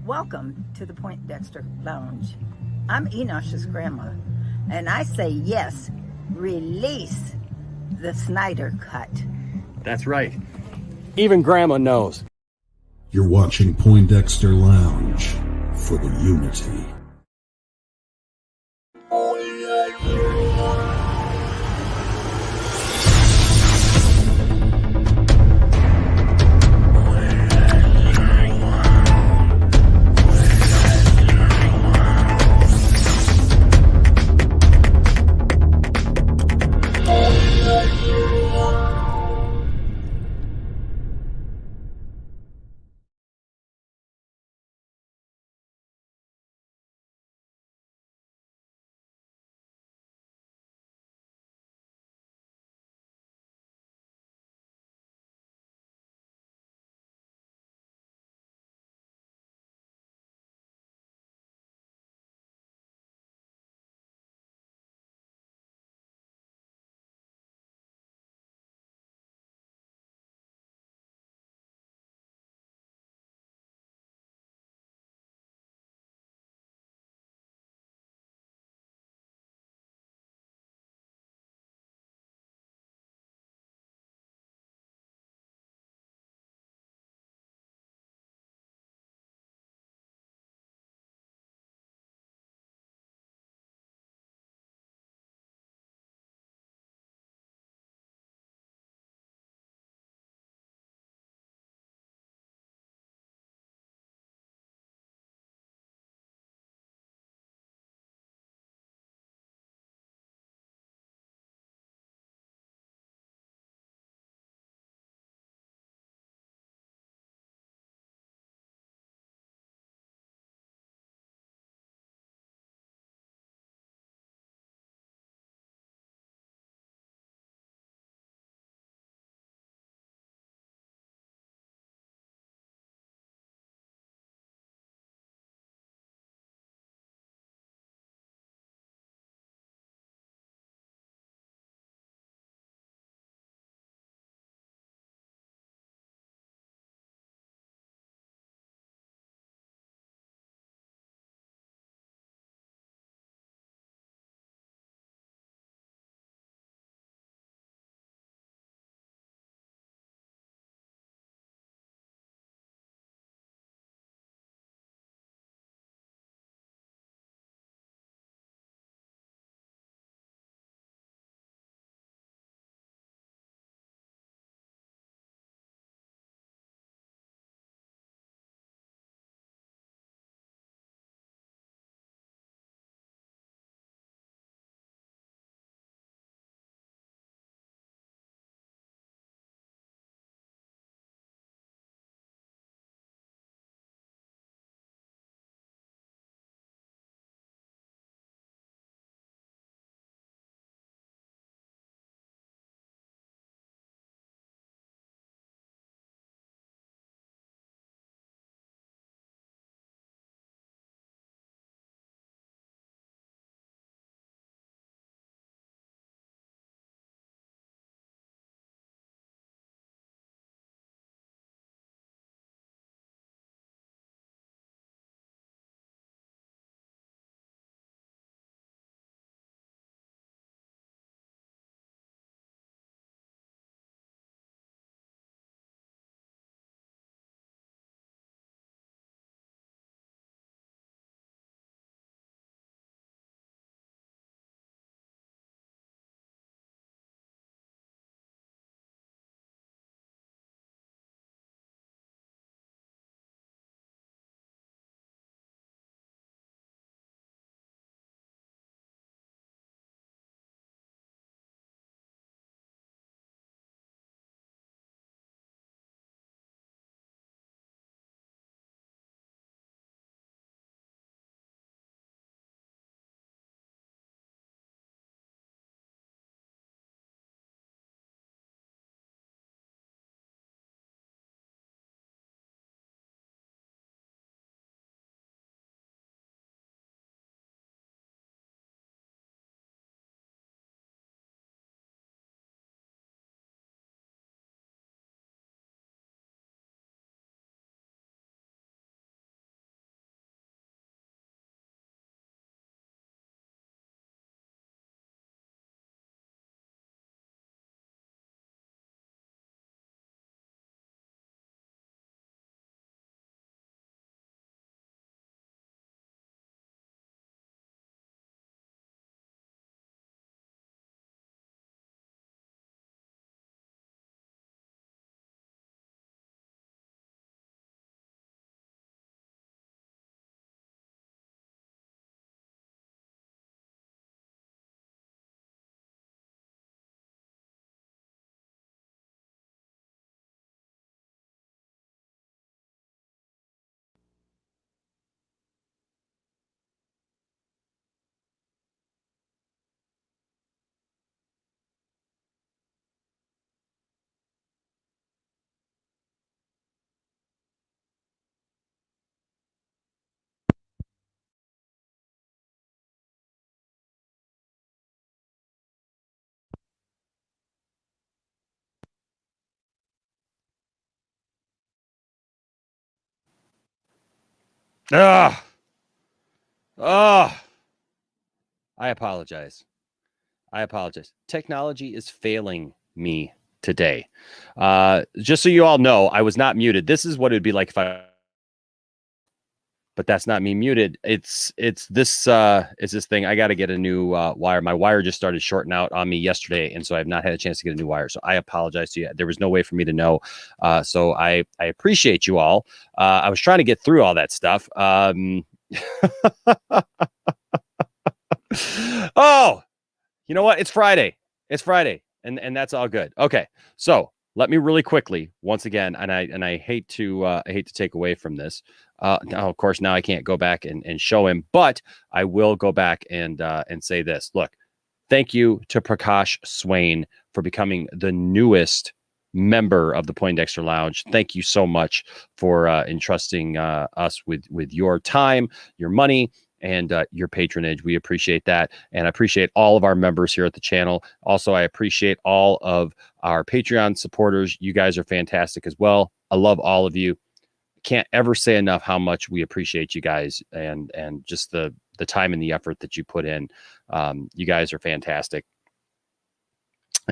Welcome to the Poindexter Lounge. I'm Enosh's grandma, and I say yes, release the Snyder Cut. That's right. Even Grandma knows. You're watching Poindexter Lounge for the unity. Ah, ah. I apologize. Technology is failing me today. Just so you all know, I was not muted. This is what it would be like if I, but that's not me muted. It's this thing. I got to get a new wire. My wire just started shorting out on me yesterday, and so I have not had a chance to get a new wire. So I apologize to you. There was no way for me to know. So I appreciate you all. I was trying to get through all that stuff. Oh, you know what? It's Friday. And that's all good. Okay. So let me really quickly, once again, and I hate to take away from this. Now, of course, now I can't go back and show him, but I will go back and say this. Look, thank you to Prakash Swain for becoming the newest member of the Poindexter Lounge. Thank you so much for entrusting us with your time, your money, and your patronage. We appreciate that. And I appreciate all of our members here at the channel. Also, I appreciate all of our Patreon supporters. You guys are fantastic as well. I love all of you. Can't ever say enough how much we appreciate you guys and just the time and the effort that you put in. You guys are fantastic.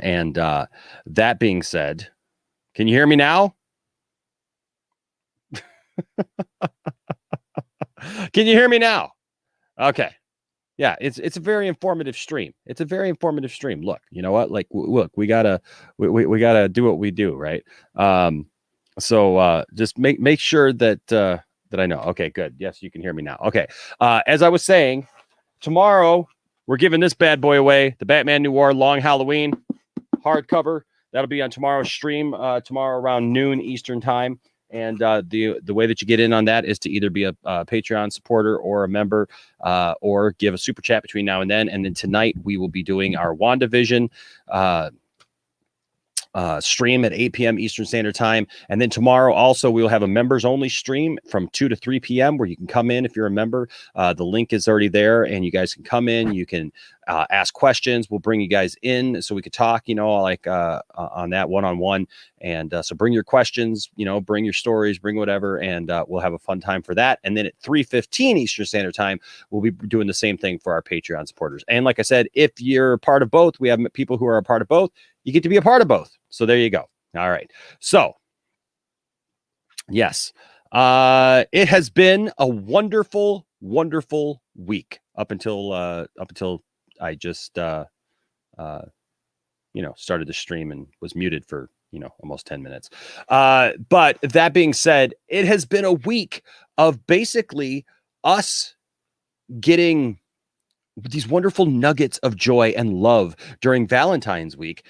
And that being said, can you hear me now? Can you hear me now? Okay. Yeah, it's a very informative stream. Look, you know what? Like, look, we gotta do what we do, right? So just make sure that I know. Okay, good. Yes, you can hear me now. Okay. As I was saying, tomorrow we're giving this bad boy away, the Batman Noir Long Halloween hardcover. That'll be on tomorrow's stream, tomorrow around noon Eastern time. And the way that you get in on that is to either be a Patreon supporter or a member, or give a super chat between now and then. And then tonight we will be doing our WandaVision stream at 8 p.m. Eastern Standard Time. And then tomorrow also we will have a members only stream from 2 to 3 p.m. where you can come in if you're a member. The link is already there and you guys can come in. You can ask questions. We'll bring you guys in so we could talk, like on that one-on-one. And so bring your questions, bring your stories, bring whatever, and we'll have a fun time for that. And then at 3:15 Eastern Standard Time, we'll be doing the same thing for our Patreon supporters. And like I said, if you're part of both, we have people who are a part of both. You get to be a part of both. So there you go. All right. So yes, it has been a wonderful, wonderful week up until I just started the stream and was muted for almost 10 minutes. But that being said, it has been a week of basically us getting these wonderful nuggets of joy and love during Valentine's week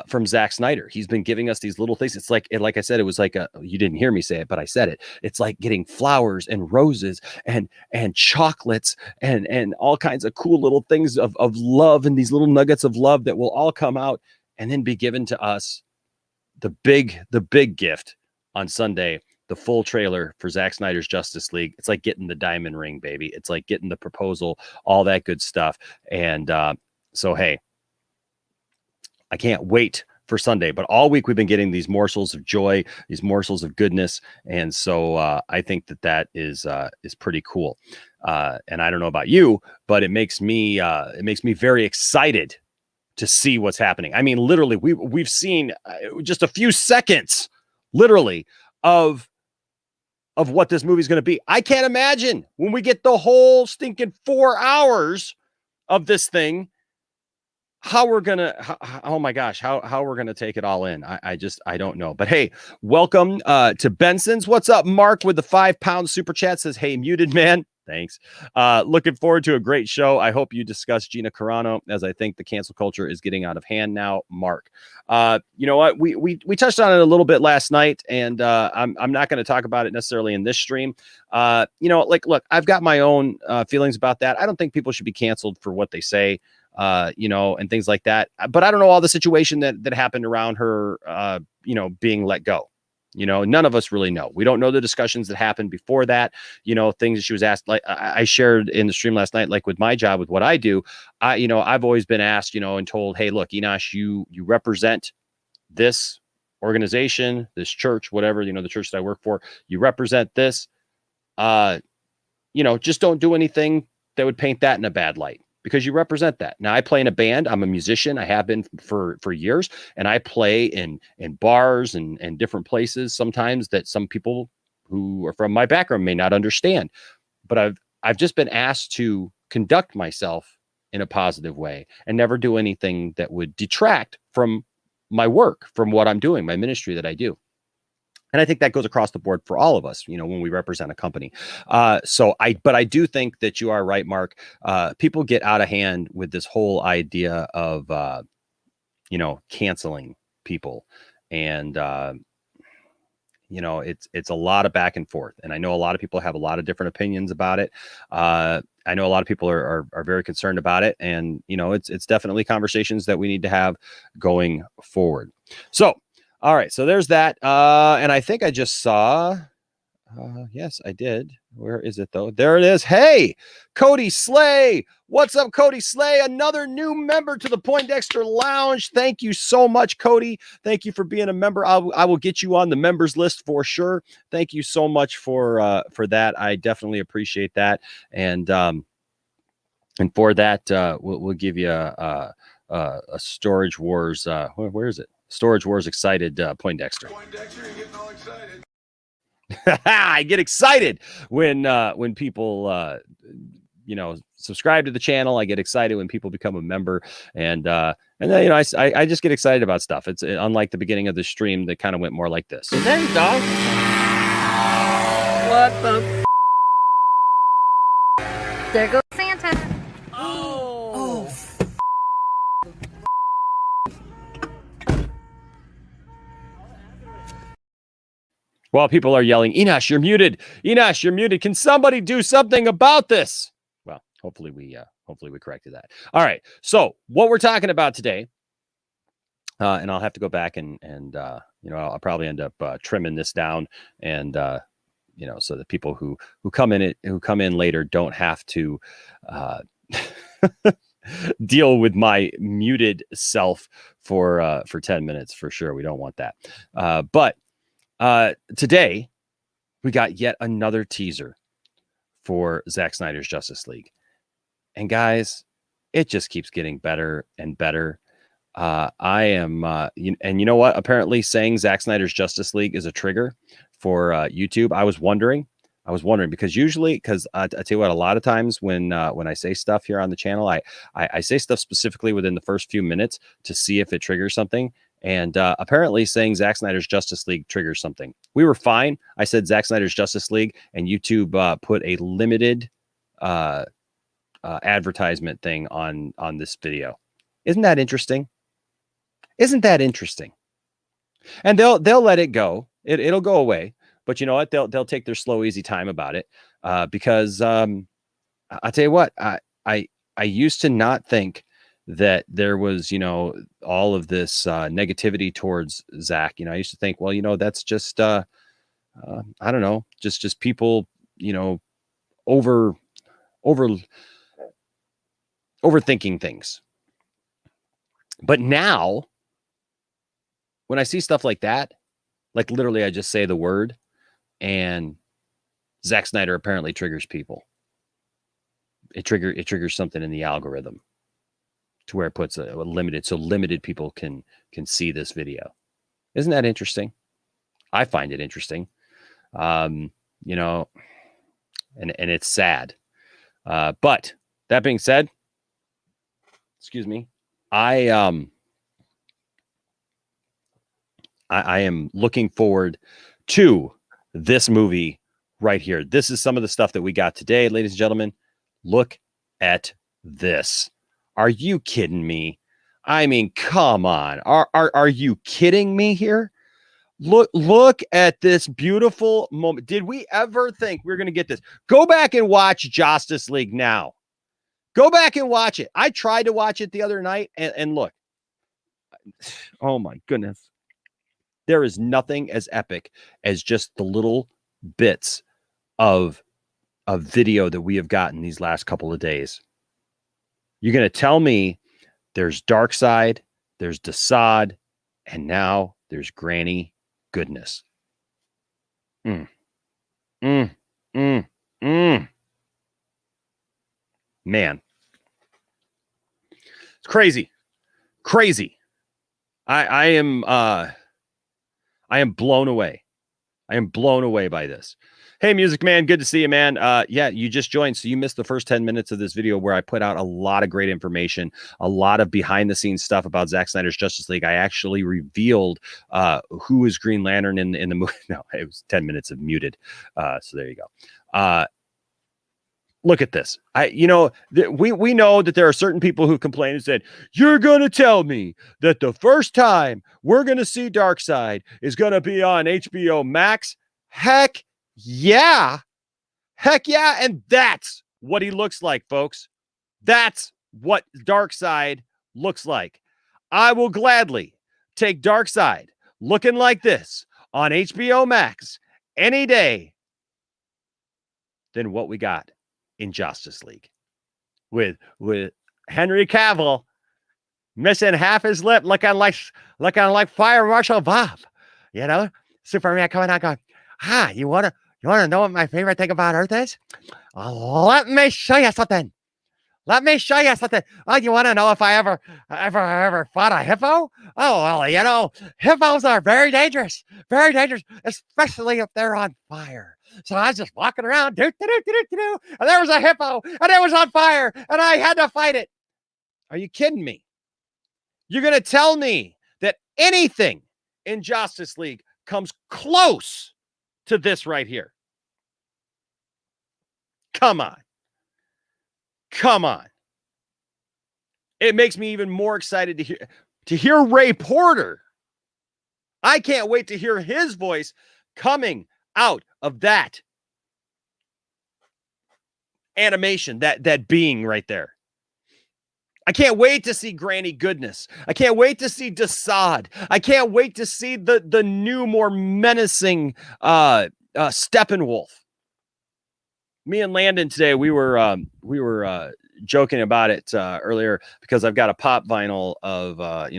from ZACK SNYDER. He's been giving us these little things. It's like I said, it was like you didn't hear me say it, but I said it. It's like getting flowers and roses and chocolates and all kinds of cool little things of love, and these little nuggets of love that will all come out and then be given to us. The big gift on Sunday, the full trailer for ZACK SNYDER's Justice League. It's like getting the diamond ring, baby. It's like getting the proposal, all that good stuff. And so, hey, I can't wait for Sunday, but all week we've been getting these morsels of joy, these morsels of goodness. And so I think that is pretty cool. And I don't know about you, but it makes me very excited to see what's happening. I mean, literally, we've seen just a few seconds, literally, of what this movie's going to be. I can't imagine when we get the whole stinking 4 hours of this thing, how we're going to, oh my gosh, how we're going to take it all in. I don't know. But hey, welcome to Benson's. What's up, Mark, with the £5 super chat, says, hey, muted man. Thanks. Looking forward to a great show. I hope you discuss Gina Carano, as I think the cancel culture is getting out of hand now. Mark, you know what? We touched on it a little bit last night, and I'm not going to talk about it necessarily in this stream. Look, I've got my own feelings about that. I don't think people should be canceled for what they say, and things like that. But I don't know all the situation that happened around her, being let go. None of us really know. We don't know the discussions that happened before that, things that she was asked. Like I shared in the stream last night, like with my job, with what I do, I've always been asked, and told, hey, look, Enosh, you represent this organization, this church, whatever, the church that I work for, you represent this. you know, just don't do anything that would paint that in a bad light, because you represent that. Now, I play in a band. I'm a musician. I have been for years, and I play in bars and different places sometimes that some people who are from my background may not understand. But I've just been asked to conduct myself in a positive way and never do anything that would detract from my work, from what I'm doing, my ministry that I do. And I think that goes across the board for all of us, you know, when we represent a company. But I do think that you are right, Mark. People get out of hand with this whole idea of, you know, canceling people. And, you know, it's a lot of back and forth. And I know a lot of people have a lot of different opinions about it. I know a lot of people are very concerned about it. And, you know, it's definitely conversations that we need to have going forward. So, all right, so there's that. And I think I just saw, yes, I did. Where is it though? There it is. Hey, Cody Slay. What's up, Cody Slay? Another new member to the Poindexter Lounge. Thank you so much, Cody. Thank you for being a member. I will get you on the members list for sure. Thank you so much for that. I definitely appreciate that. And for that, we'll give you a Storage Wars. Where is it? Storage Wars excited Poindexter. Poindexter, you're getting all excited. I get excited when people you know, subscribe to the channel. I get excited when people become a member, and then, you know, I just get excited about stuff. It's unlike the beginning of the stream that kind of went more like this. Is that a dog? What the? There goes Santa. Oh. While people are yelling, Enosh, you're muted. Enosh, you're muted. Can somebody do something about this? Well, hopefully we corrected that. All right. So what we're talking about today, and I'll have to go back and you know, I'll probably end up trimming this down, and you know, so that people who come in later don't have to deal with my muted self for 10 minutes for sure. We don't want that. But today we got yet another teaser for Zack Snyder's Justice League. And guys, it just keeps getting better and better. I am, and you know what? Apparently saying Zack Snyder's Justice League is a trigger for YouTube. I was wondering because usually, I tell you what, a lot of times when I say stuff here on the channel, I say stuff specifically within the first few minutes to see if it triggers something. And apparently saying Zack Snyder's Justice League triggers something. We were fine. I said Zack Snyder's Justice League, and YouTube put a limited advertisement thing on this video. Isn't that interesting? Isn't that interesting? And they'll let it go. It'll go away. But you know what? They'll take their slow, easy time about it because I'll tell you what. I used to not think that there was, you know, all of this negativity towards Zack. You know, I used to think, well, you know, that's just I don't know, just people, you know, overthinking things. But now when I see stuff like that, like literally I just say the word and Zack Snyder apparently triggers people. It triggers something in the algorithm to where it puts a limited, so limited people can see this video. Isn't that interesting? I find it interesting. You know, and it's sad. But that being said, excuse me, I am looking forward to this movie right here. This is some of the stuff that we got today, ladies and gentlemen. Look at this. Are you kidding me? I mean, come on. Are you kidding me here? Look at this beautiful moment. Did we ever think we were going to get this? Go back and watch Justice League now. Go back and watch it. I tried to watch it the other night, and look. Oh my goodness. There is nothing as epic as just the little bits of video that we have gotten these last couple of days. You're going to tell me there's DARKSEID, there's DESAAD, and now there's Granny Goodness. Man. It's crazy. Crazy. I am blown away. I am blown away by this. Hey, Music Man, good to see you, man. Yeah, you just joined, so you missed the first 10 minutes of this video where I put out a lot of great information, a lot of behind-the-scenes stuff about Zack Snyder's Justice League. I actually revealed who is Green Lantern in the movie. No, it was 10 minutes of muted. So there you go. Look at this. We know that there are certain people who complain and said, you're going to tell me that the first time we're going to see Darkseid is going to be on HBO Max? Heck yeah. Heck yeah. And that's what he looks like, folks. That's what Darkseid looks like. I will gladly take Darkseid looking like this on HBO Max any day than what we got in Justice League with Henry Cavill missing half his lip, looking like Fire Marshal Bob, Superman coming out going, you want to know what my favorite thing about Earth is? Let me show you something. Oh, you want to know if I ever fought a hippo? Oh, well, hippos are very dangerous, especially if they're on fire. So I was just walking around, and there was a hippo, and it was on fire, and I had to fight it. Are you kidding me? You're going to tell me that anything in Justice League comes close to this right here? Come on. It makes me even more excited to hear Ray Porter. I can't wait to hear his voice coming out of that animation, that being right there. I can't wait to see Granny Goodness. I can't wait to see DESAAD. I can't wait to see the new, more menacing Steppenwolf. Me and Landon today, we were joking about it earlier because I've got a pop vinyl of a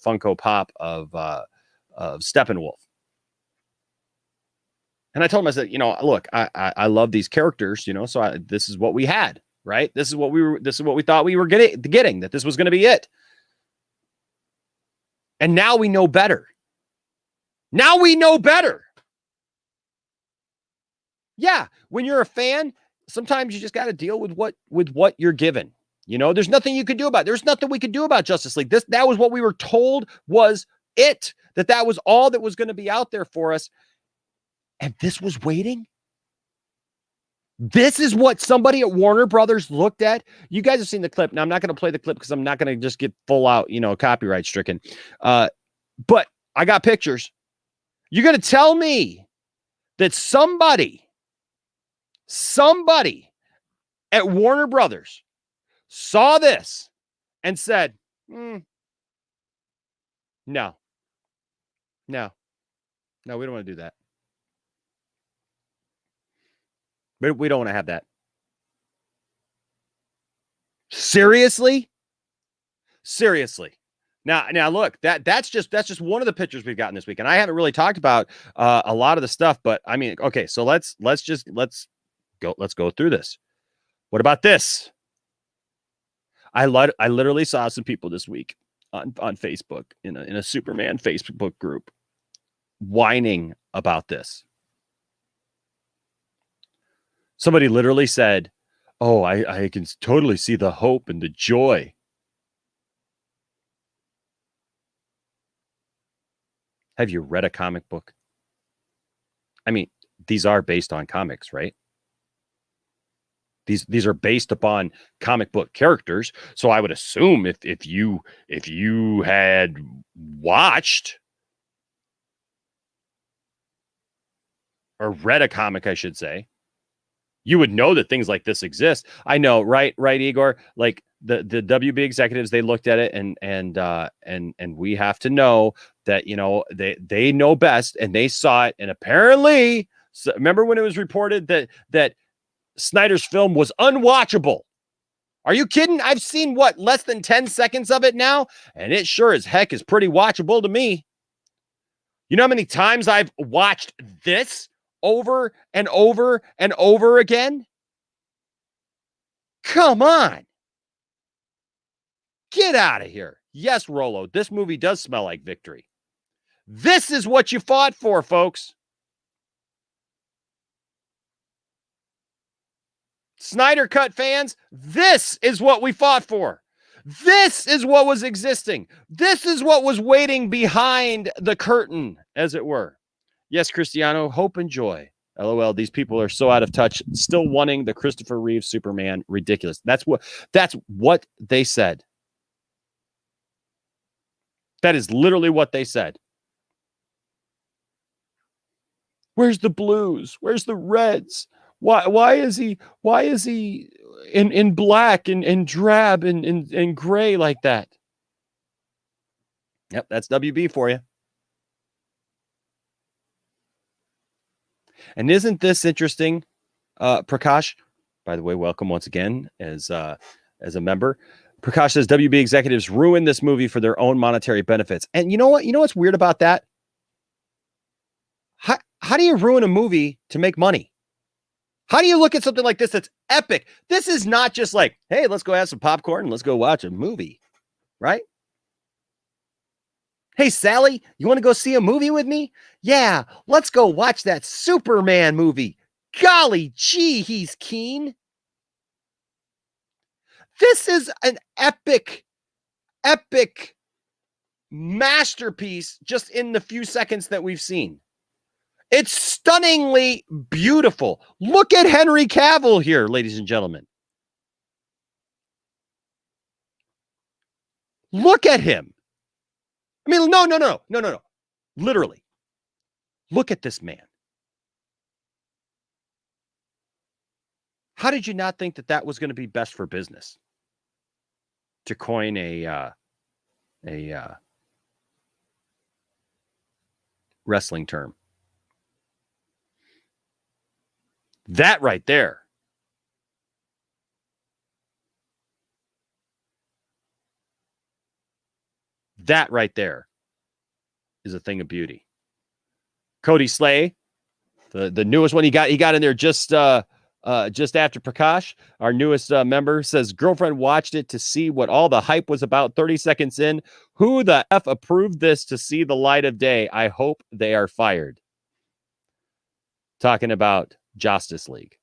Funko Pop of Steppenwolf. And I told him, I said, look, I love these characters, so this is what we had, right? This is what we thought we were getting, that this was going to be it. And now we know better. Yeah, when you're a fan, sometimes you just got to deal with what you're given. There's nothing you could do about it. There's nothing we could do about Justice League. That was what we were told was it, that was all that was going to be out there for us. And this was waiting. This is what somebody at Warner Brothers looked at. You guys have seen the clip. Now, I'm not going to play the clip because I'm not going to just get full out, copyright stricken. But I got pictures. You're going to tell me that somebody at Warner Brothers saw this and said, no, we don't want to do that. But we don't want to have that. Seriously? Now look, that's just one of the pictures we've gotten this week. And I haven't really talked about a lot of the stuff, but I mean, okay, so let's go through this. What about this? I literally saw some people this week on Facebook in a Superman Facebook group whining about this. Somebody literally said, oh, I can totally see the hope and the joy. Have you read a comic book? I mean, these are based on comics, right? These are based upon comic book characters. So I would assume if you had watched or read a comic, I should say, you would know that things like this exist. I know, right, Igor? Like the WB executives, they looked at it and we have to know that, they know best and they saw it. And apparently, remember when it was reported that Snyder's film was unwatchable? Are you kidding? I've seen less than 10 seconds of it now, and it sure as heck is pretty watchable to me. You know how many times I've watched this over and over and over again? Come on. Get out of here. Yes, Rolo, this movie does smell like victory. This is what you fought for, folks. Snyder Cut fans, this is what we fought for. This is what was existing. This is what was waiting behind the curtain, as it were. Yes, Cristiano, hope and joy. LOL, these people are so out of touch, still wanting the Christopher Reeve Superman. Ridiculous. That's what they said. That is literally what they said. Where's the blues? Where's the reds? Why is he in black and drab and gray like that? Yep, that's WB for you. And isn't this interesting? Prakash, by the way, welcome once again as a member. Prakash says WB executives ruin this movie for their own monetary benefits. And you know what? You know what's weird about that? How do you ruin a movie to make money? How do you look at something like this that's epic? This is not just like, hey, let's go have some popcorn and let's go watch a movie, right? Hey, Sally, you want to go see a movie with me? Yeah, let's go watch that Superman movie. Golly gee, he's keen. This is an epic masterpiece just in the few seconds that we've seen. It's stunningly beautiful. Look at Henry Cavill here, ladies and gentlemen. Look at him. I mean, no. Literally. Look at this man. How did you not think that that was going to be best for business? To coin a wrestling term. That right there. That right there is a thing of beauty. Cody Slay, the newest one he got in there just after Prakash, our newest member, says girlfriend watched it to see what all the hype was about 30 seconds in. Who the F approved this to see the light of day? I hope they are fired. Talking about Justice League.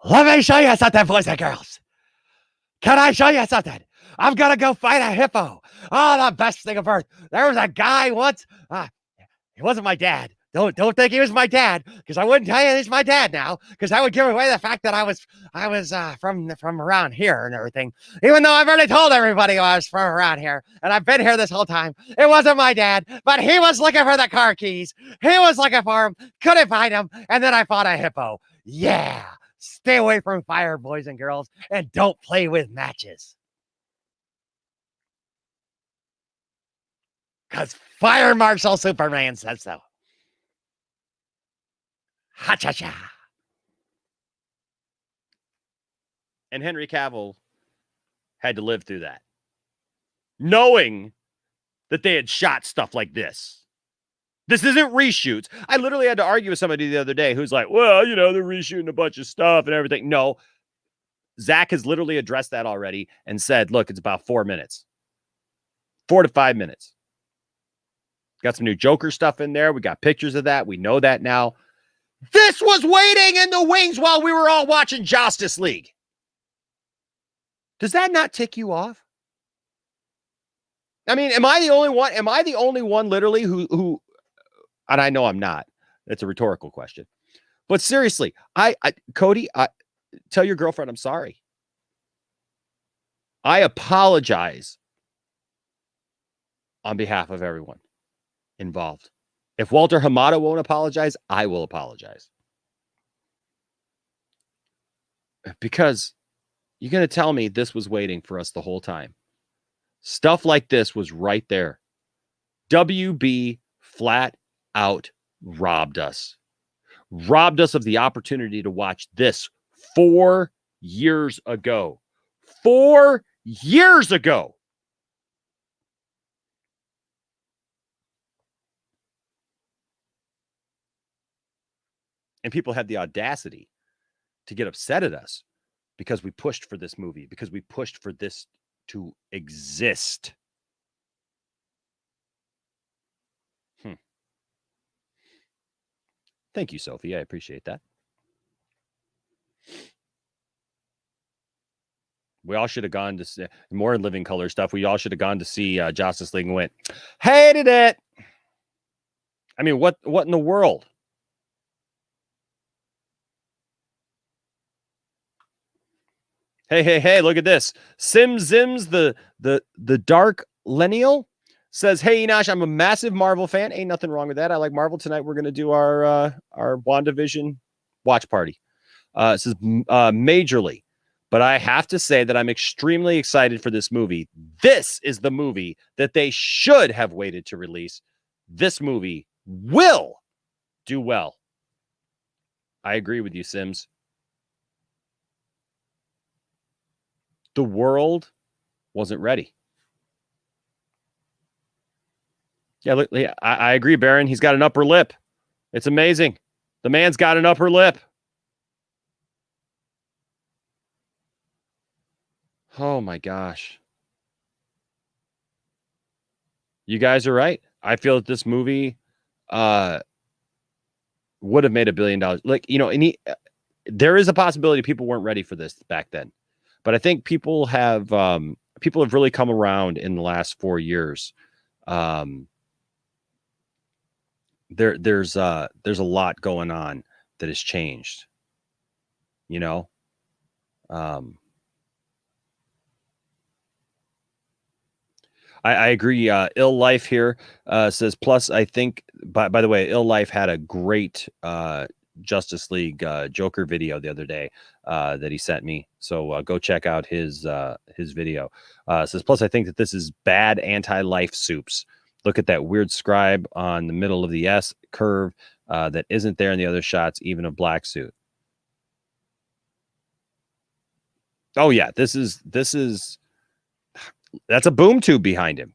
Let me show you something, boys and girls. Can I show you something? I'm going to go fight a hippo. Oh, the best thing of earth. There was a guy once. He wasn't my dad. Don't think he was my dad, because I wouldn't tell you he's my dad now, because I would give away the fact that I was from around here and everything. Even though I've already told everybody I was from around here, and I've been here this whole time. It wasn't my dad, but he was looking for the car keys. He was looking for them, couldn't find them, and then I fought a hippo. Yeah, stay away from fire, boys and girls, and don't play with matches. Because Fire Marshal Superman says so. Ha-cha-cha. And Henry Cavill had to live through that, knowing that they had shot stuff like this. This isn't reshoots. I literally had to argue with somebody the other day who's like, well, you know, they're reshooting a bunch of stuff and everything. No, Zach has literally addressed that already and said, look, it's about 4 minutes. 4 to 5 minutes. Got some new Joker stuff in there. We got pictures of that. We know that now. This was waiting in the wings while we were all watching Justice League. Does that not tick you off? I mean, am I the only one? Am I the only one literally who and I know I'm not. It's a rhetorical question. But seriously, Cody, tell your girlfriend I'm sorry. I apologize on behalf of everyone involved. If Walter Hamada won't apologize, I will apologize. Because you're going to tell me this was waiting for us the whole time. Stuff like this was right there. WB flat out robbed us. Robbed us of the opportunity to watch this 4 years ago. 4 years ago. And people had the audacity to get upset at us because we pushed for this movie, because we pushed for this to exist. Thank you, Sophie. I appreciate that. We all should have gone to see more Living Color stuff. We all should have gone to see Justice League and went, hated it. I mean, what in the world? Hey, look at this. Zims, the dark lineal says, hey, Enosh, I'm a massive Marvel fan. Ain't nothing wrong with that. I like Marvel. Tonight we're going to do our WandaVision watch party. It says majorly. But I have to say that I'm extremely excited for this movie. This is the movie that they should have waited to release. This movie will do well. I agree with you, Sims. The world wasn't ready. Yeah, look, I agree, Baron. He's got an upper lip. It's amazing. The man's got an upper lip. Oh, my gosh. You guys are right. I feel that this movie would have made $1 billion. Like, you know, there is a possibility people weren't ready for this back then. But I think people have really come around in the last 4 years. There's a lot going on that has changed. You know, I agree. Ill Life here says, plus I think, by the way, Ill Life had a great Justice League Joker video the other day that he sent me. So go check out his video. Says, plus I think that this is bad anti-life soups. Look at that weird scribe on the middle of the S curve that isn't there in the other shots, even a black suit. Oh yeah, that's a boom tube behind him.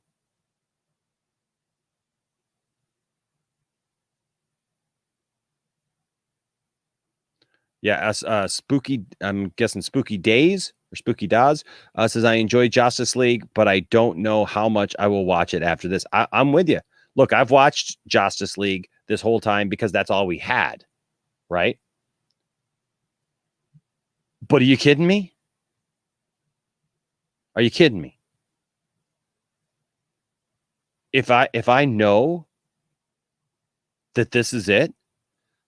Yeah, Spooky, I'm guessing Spooky Days or Spooky Daz says, I enjoy Justice League, but I don't know how much I will watch it after this. I'm with you. Look, I've watched Justice League this whole time because that's all we had, right? But are you kidding me? Are you kidding me? If I know that this is it,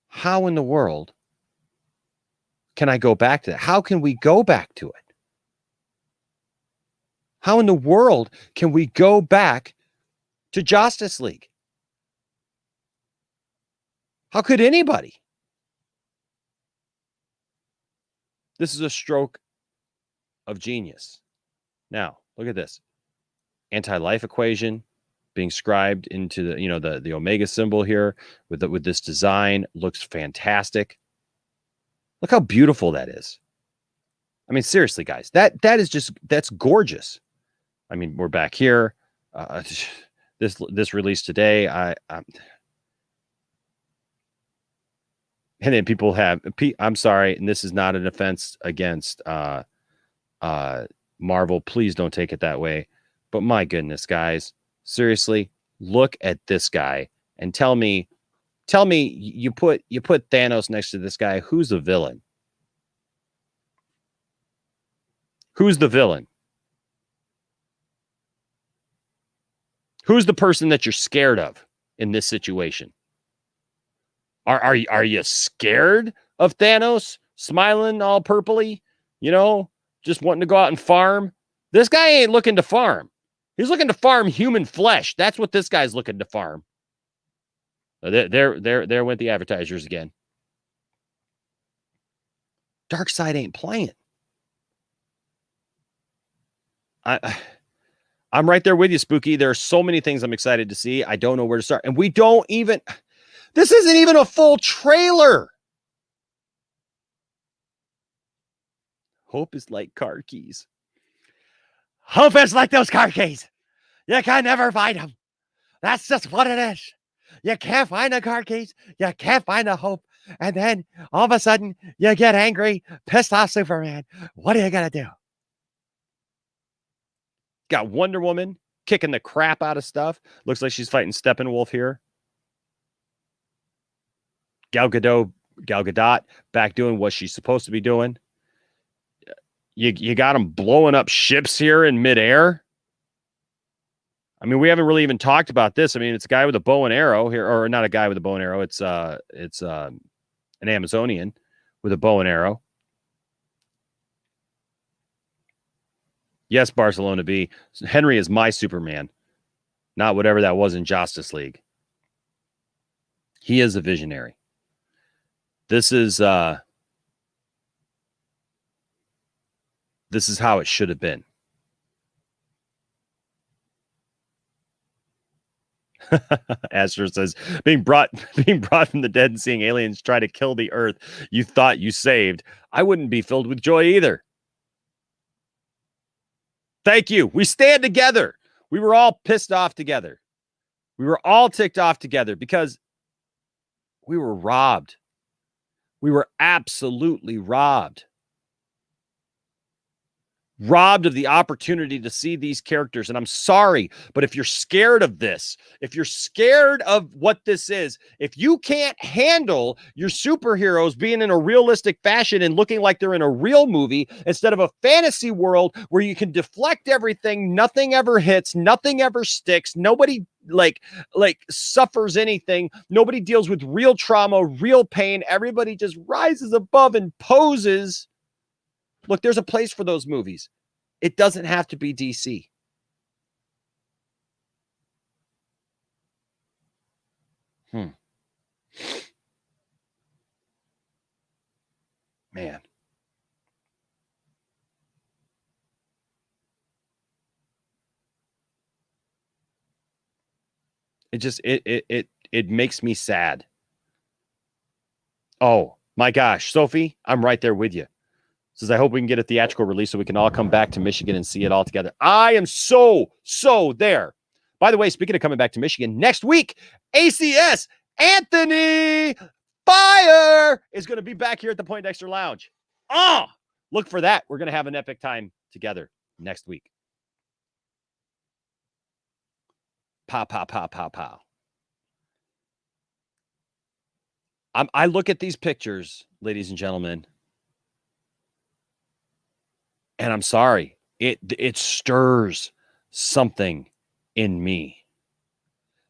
how in the world can I go back to that? How can we go back to it? How in the world can we go back to Justice League? How could anybody? This is a stroke of genius. Now, look at this. Anti-life equation being scribed into the, you know, the Omega symbol here with this design looks fantastic. Look how beautiful that is. I mean, seriously, guys, that's gorgeous. I mean, we're back here. This release today, and then people have, I'm sorry, and this is not an offense against Marvel. Please don't take it that way. But my goodness, guys, seriously, look at this guy and tell me you put Thanos next to this guy. Who's the villain? Who's the villain? Who's the person that you're scared of in this situation? Are you scared of Thanos smiling all purpley, you know, just wanting to go out and farm? This guy ain't looking to farm. He's looking to farm human flesh. That's what this guy's looking to farm. There went the advertisers again. DARKSEID ain't playing. I'm right there with you, Spooky. There are so many things I'm excited to see. I don't know where to start. And this isn't even a full trailer. Hope is like car keys. Hope is like those car keys. You can never find them. That's just what it is. You can't find the car keys. You can't find the hope. And then all of a sudden you get angry, pissed off Superman. What are you going to do? Got Wonder Woman kicking the crap out of stuff. Looks like she's fighting Steppenwolf here. Gal Gadot back doing what she's supposed to be doing. You got them blowing up ships here in midair. I mean, we haven't really even talked about this. I mean, it's a guy with a bow and arrow here, or not a guy with a bow and arrow. It's an Amazonian with a bow and arrow. Yes, Barcelona B. Henry is my Superman, not whatever that was in Justice League. He is a visionary. This is how it should have been. Asher says, being brought from the dead and seeing aliens try to kill the earth you thought you saved, I wouldn't be filled with joy either. Thank you. We stand together. We were all pissed off together. We were all ticked off together because we were robbed. We were absolutely robbed. Robbed of the opportunity to see these characters. And I'm sorry, but if you're scared of this, if you're scared of what this is, if you can't handle your superheroes being in a realistic fashion and looking like they're in a real movie instead of a fantasy world where you can deflect everything, nothing ever hits, nothing ever sticks, nobody like suffers anything, nobody deals with real trauma, real pain, everybody just rises above and poses. Look, there's a place for those movies. It doesn't have to be DC. Man. It makes me sad. Oh my gosh, Sophie, I'm right there with you. Says, I hope we can get a theatrical release so we can all come back to Michigan and see it all together. I am so there. By the way, speaking of coming back to Michigan, next week, ACS Anthony Fire is going to be back here at the Poindexter Lounge. Oh, look for that. We're going to have an epic time together next week. Pow, pow, pow, pow, pow. I look at these pictures, ladies and gentlemen, and I'm sorry, it stirs something in me.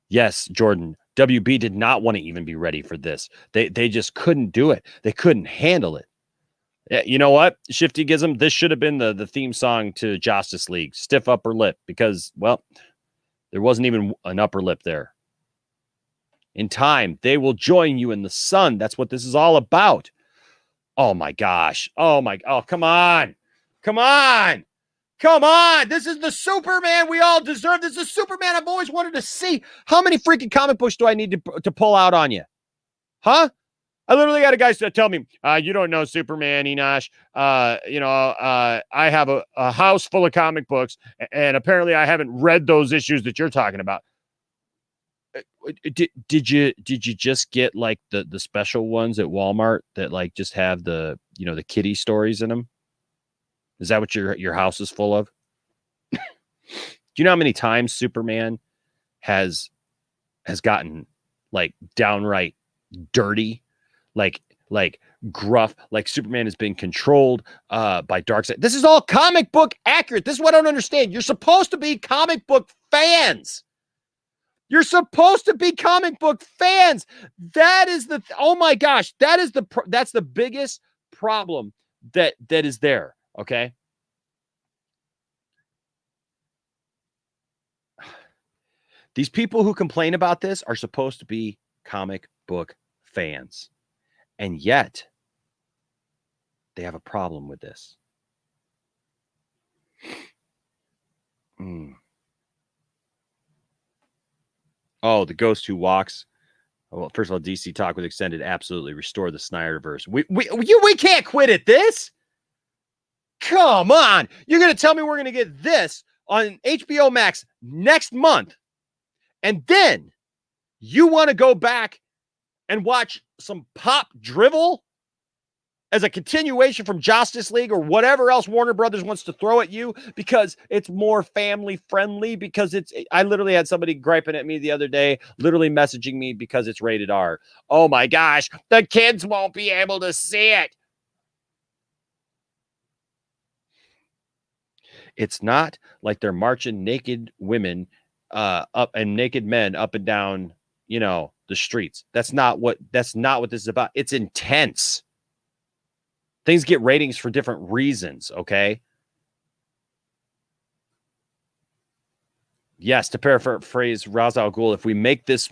Yes, Jordan, WB did not want to even be ready for this. They just couldn't do it. They couldn't handle it. You know what? Shifty Gizm, this should have been the theme song to Justice League, Stiff Upper Lip, because, well, there wasn't even an upper lip there. In time, they will join you in the sun. That's what this is all about. Oh, my gosh. Oh, come on. Come on. Come on. This is the Superman we all deserve. This is the Superman I've always wanted to see. How many freaking comic books do I need to pull out on you? Huh? I literally got a guy tell me, you don't know Superman, Enosh. I have a house full of comic books, and apparently I haven't read those issues that you're talking about. Did you just get like the special ones at Walmart that like just have the kitty stories in them? Is that what your house is full of? Do you know how many times Superman has gotten like downright dirty, like gruff, like Superman has been controlled by DARKSEID? This is all comic book accurate. This is what I don't understand. You're supposed to be comic book fans. You're supposed to be comic book fans. That is oh my gosh, that's the biggest problem that is there. Okay. These people who complain about this are supposed to be comic book fans. And yet they have a problem with this. Oh, the ghost who walks. Well, first of all, DC Talk with Extended absolutely restore the Snyderverse. We can't quit at this. Come on. You're going to tell me we're going to get this on HBO Max next month. And then you want to go back and watch some pop drivel as a continuation from Justice League or whatever else Warner Brothers wants to throw at you because it's more family friendly, because I literally had somebody griping at me the other day, literally messaging me because it's rated R. Oh my gosh, the kids won't be able to see it. It's not like they're marching naked women up and naked men up and down, the streets. That's not what this is about. It's intense. Things get ratings for different reasons, okay? Yes, to paraphrase Ra's al Ghul, if we make this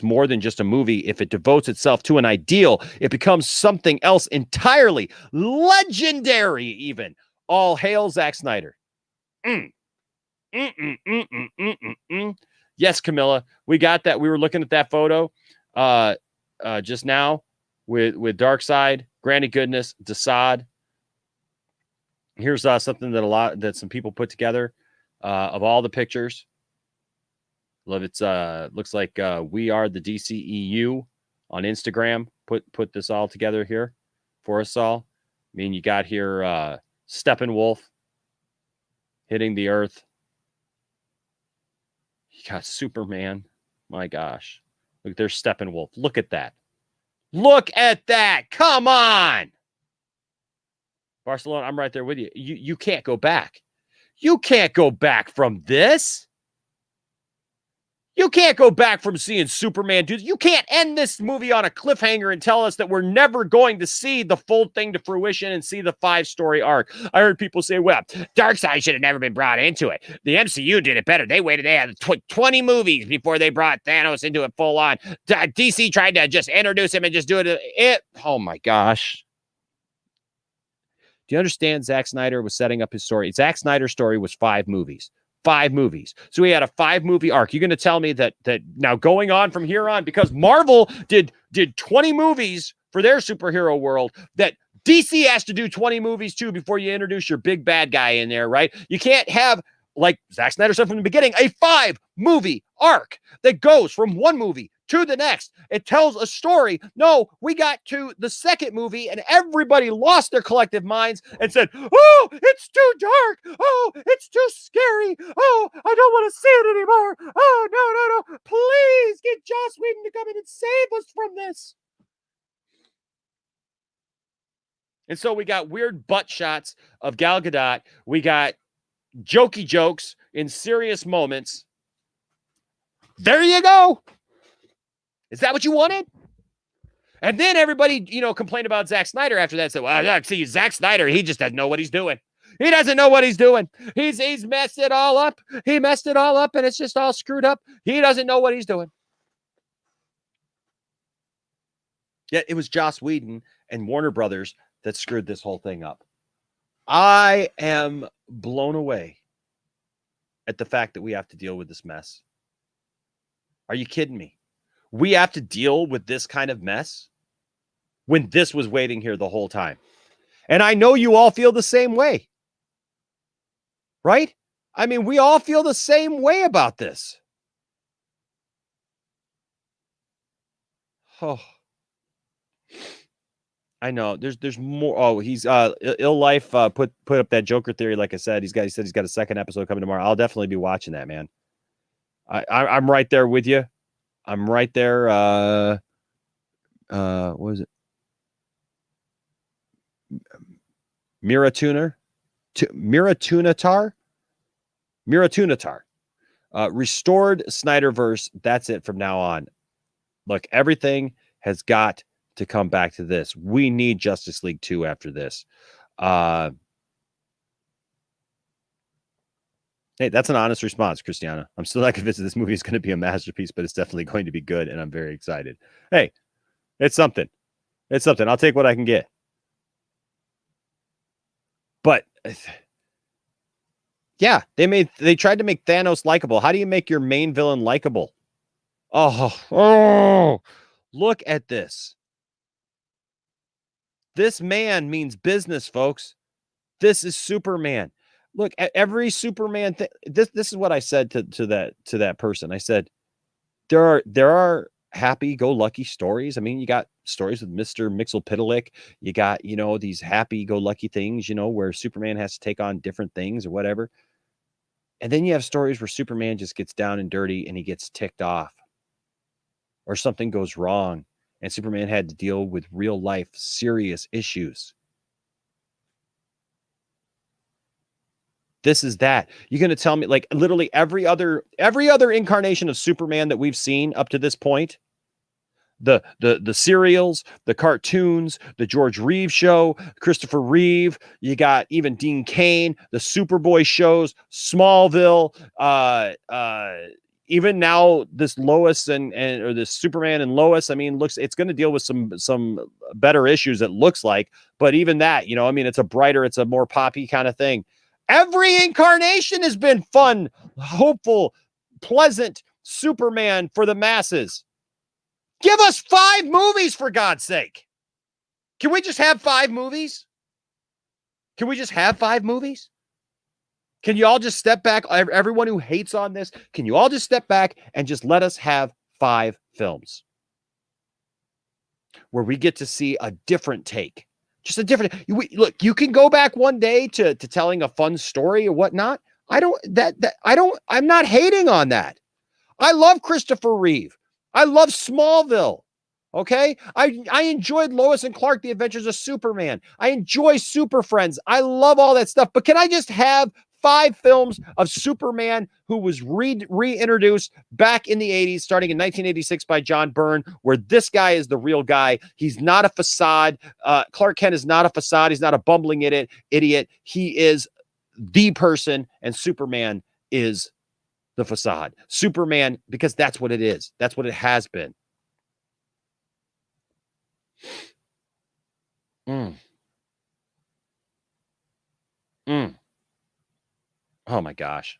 more than just a movie, if it devotes itself to an ideal, it becomes something else entirely, legendary even. All hail Zack Snyder. Yes, Camilla, we got that. We were looking at that photo just now with DARKSEID, Granny Goodness, DESAAD. Here's something that some people put together of all the pictures. Love it. Looks like We Are the DCEU on Instagram. Put this all together here for us all. I mean, you got here Steppenwolf hitting the earth. You got Superman. My gosh. Look, there's Steppenwolf. Look at that. Look at that. Come on. Barcelona, I'm right there with you. You can't go back. You can't go back from this. You can't go back from seeing Superman do this. You can't end this movie on a cliffhanger and tell us that we're never going to see the full thing to fruition and see the 5-story arc. I heard people say, well, DARKSEID should have never been brought into it. The MCU did it better. They had 20 movies before they brought Thanos into it full on. DC tried to just introduce him and just do it. Oh my gosh. Do you understand Zack Snyder was setting up his story? Zack Snyder's story was 5 movies. 5 movies. So he had a 5-movie arc. You're going to tell me that now going on from here on, because Marvel did 20 movies for their superhero world, that DC has to do 20 movies too before you introduce your big bad guy in there, right? You can't have, like Zack Snyder said from the beginning, a 5-movie arc that goes from one movie to the next. It tells a story. No, we got to the second movie and everybody lost their collective minds and said, oh, it's too dark. Oh, it's too scary. Oh, I don't want to see it anymore. Oh, no. Please get Joss Whedon to come in and save us from this. And so we got weird butt shots of Gal Gadot. We got jokey jokes in serious moments. There you go. Is that what you wanted? And then everybody, complained about Zack Snyder after that. Said, well, see, Zack Snyder, he just doesn't know what he's doing. He doesn't know what he's doing. He's messed it all up. He messed it all up, and it's just all screwed up. He doesn't know what he's doing. Yet it was Joss Whedon and Warner Brothers that screwed this whole thing up. I am blown away at the fact that we have to deal with this mess. Are you kidding me? We have to deal with this kind of mess when this was waiting here the whole time. And I know you all feel the same way, right? I mean, we all feel the same way about this. Oh, I know there's more. Oh, he's Ill Life put up that Joker theory. Like I said, he said he's got a second episode coming tomorrow. I'll definitely be watching that, man. I'm right there with you. I'm right there. What was it? Miratunatar. Restored Snyderverse. That's it from now on. Look, everything has got to come back to this. We need Justice League 2 after this. Hey, that's an honest response, Christiana. I'm still not convinced this movie is going to be a masterpiece, but it's definitely going to be good, and I'm very excited. Hey, it's something. It's something. I'll take what I can get. But yeah, they tried to make Thanos likable. How do you make your main villain likable? Oh, look at this. This man means business, folks. This is Superman. Look, every Superman thing. This is what I said to that person. I said, there are happy-go-lucky stories. I mean, you got stories with Mr. Mxyzptlk. You got, you know, these happy-go-lucky things, you know, where Superman has to take on different things or whatever. And then you have stories where Superman just gets down and dirty and he gets ticked off, or something goes wrong and Superman had to deal with real life serious issues. This is that. You're going to tell me, like, literally every other incarnation of Superman that we've seen up to this point, the serials, the cartoons, the George Reeves show, Christopher Reeve, you got even Dean Cain, the Superboy shows, Smallville, even now this Lois and or this Superman and Lois, I mean, it's going to deal with some better issues, it looks like, but even that, you know, I mean, it's a more poppy kind of thing. Every incarnation has been fun, hopeful, pleasant Superman for the masses. Give us 5 movies, for God's sake. Can we just have 5 movies? Can we just have 5 movies? Can you all just step back? Everyone who hates on this, can you all just step back and just let us have 5 films where we get to see a different take? Just a different look. You can go back one day to telling a fun story or whatnot. I'm not hating on that. I love Christopher Reeve. I love Smallville. Okay. I enjoyed Lois and Clark, The Adventures of Superman. I enjoy Super Friends. I love all that stuff. But can I just have 5 films of Superman who was reintroduced back in the 80s, starting in 1986 by John Byrne, where this guy is the real guy. He's not a facade. Clark Kent is not a facade. He's not a bumbling idiot. He is the person, and Superman is the facade. Superman, because that's what it is. That's what it has been. Oh my gosh.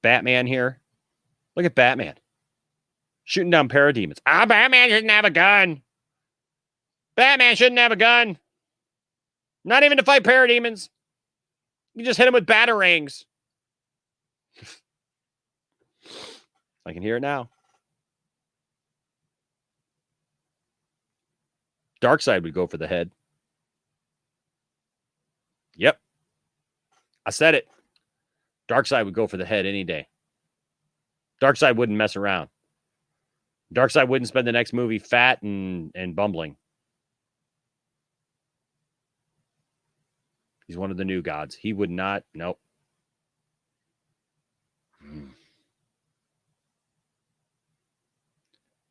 Batman here. Look at Batman. Shooting down parademons. Batman shouldn't have a gun. Batman shouldn't have a gun. Not even to fight parademons. You just hit him with batarangs. I can hear it now. DARKSEID would go for the head. Yep. I said it. DARKSEID would go for the head any day. DARKSEID wouldn't mess around. DARKSEID wouldn't spend the next movie fat and bumbling. He's one of the new gods. He would not. Nope.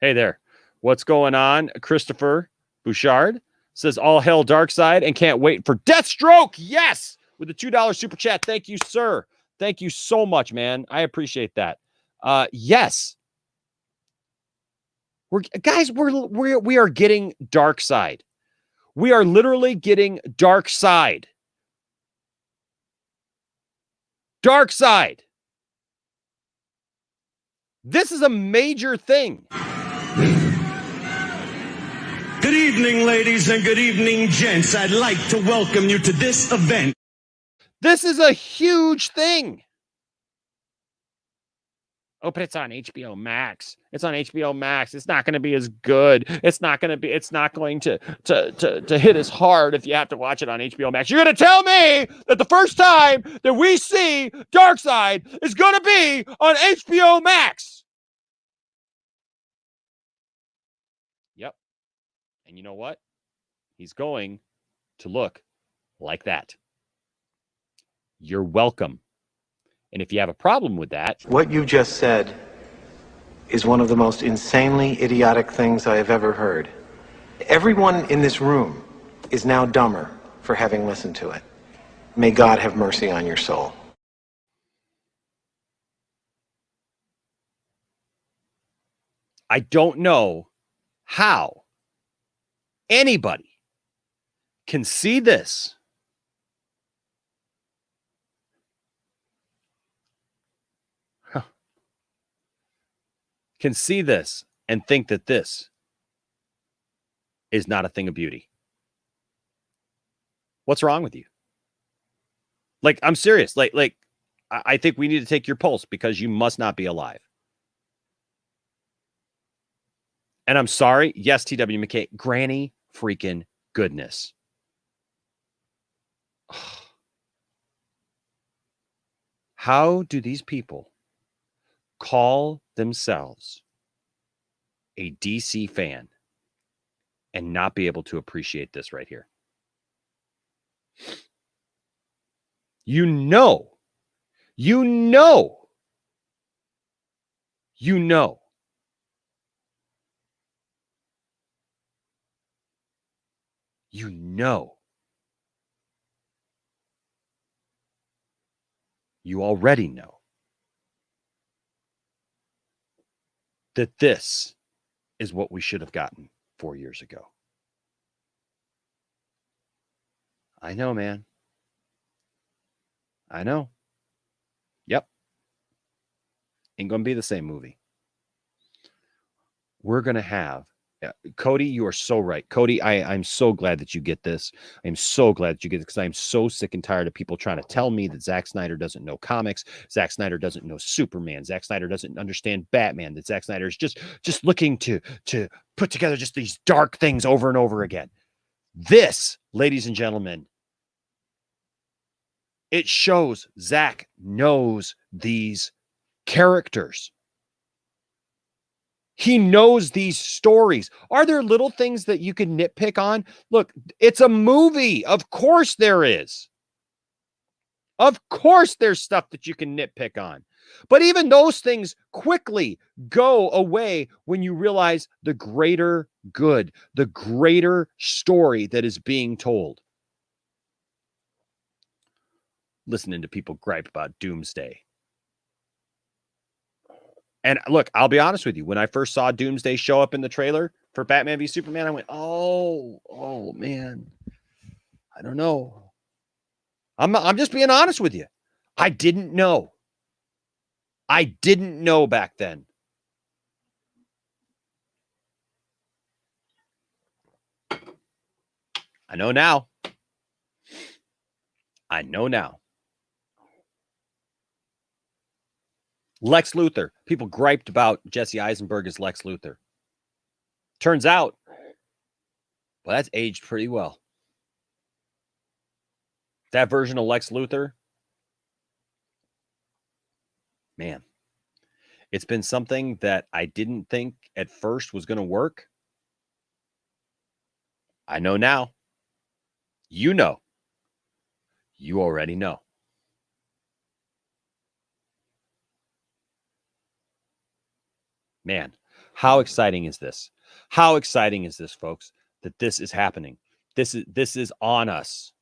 Hey there. What's going on? Christopher Bouchard says, all hell DARKSEID and can't wait for Deathstroke. Yes. With the $2 super chat. Thank you, sir. Thank you so much, man. I appreciate that. Yes. We are getting DARKSEID. We are literally getting DARKSEID. DARKSEID. This is a major thing. Good evening, ladies, and good evening, gents. I'd like to welcome you to this event. This is a huge thing. Oh, but it's on HBO Max. It's on HBO Max. It's not going to be as good. It's not going to hit as hard if you have to watch it on HBO Max. You're going to tell me that the first time that we see DARKSEID is going to be on HBO Max. Yep. And you know what? He's going to look like that. You're welcome. And if you have a problem with that... What you just said is one of the most insanely idiotic things I have ever heard. Everyone in this room is now dumber for having listened to it. May God have mercy on your soul. I don't know how anybody can see this and think that this is not a thing of beauty. What's wrong with you? Like, I'm serious. Like, I think we need to take your pulse because you must not be alive. And I'm sorry. Yes, T.W. McKay, granny freaking goodness. How do these people call themselves a DC fan and not be able to appreciate this right here? You know you already know that this is what we should have gotten 4 years ago. I know, man. I know. Yep. Ain't gonna be the same movie. We're gonna have Cody, you are so right. Cody, I'm so glad that you get this. I'm so glad that you get it because I'm so sick and tired of people trying to tell me that Zack Snyder doesn't know comics. Zack Snyder doesn't know Superman. Zack Snyder doesn't understand Batman. That Zack Snyder is just looking to put together just these dark things over and over again. This, ladies and gentlemen, it shows Zack knows these characters. He knows these stories. Are there little things that you can nitpick on? Look, it's a movie. Of course there is. Of course there's stuff that you can nitpick on. But even those things quickly go away when you realize the greater good, the greater story that is being told. Listening to people gripe about Doomsday. And look, I'll be honest with you. When I first saw Doomsday show up in the trailer for Batman v Superman, I went, oh man, I don't know. I'm just being honest with you. I didn't know. I didn't know back then. I know now. I know now. Lex Luthor. People griped about Jesse Eisenberg as Lex Luthor. Turns out, well, that's aged pretty well. That version of Lex Luthor, man, it's been something that I didn't think at first was going to work. I know now. You know. You already know. Man, how exciting is this? How exciting is this, folks, that this is happening? This is on us.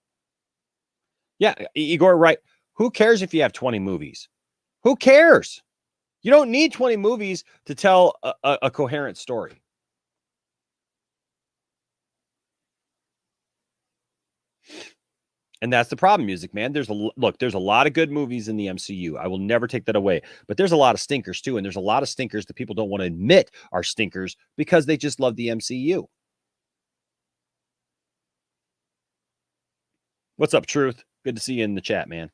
Yeah, Igor, right. Who cares if you have 20 movies? Who cares? You don't need 20 movies to tell a coherent story. And that's the problem, Music Man. There's a lot of good movies in the MCU. I will never take that away. But there's a lot of stinkers too, and there's a lot of stinkers that people don't want to admit are stinkers because they just love the MCU. What's up, Truth? Good to see you in the chat, man.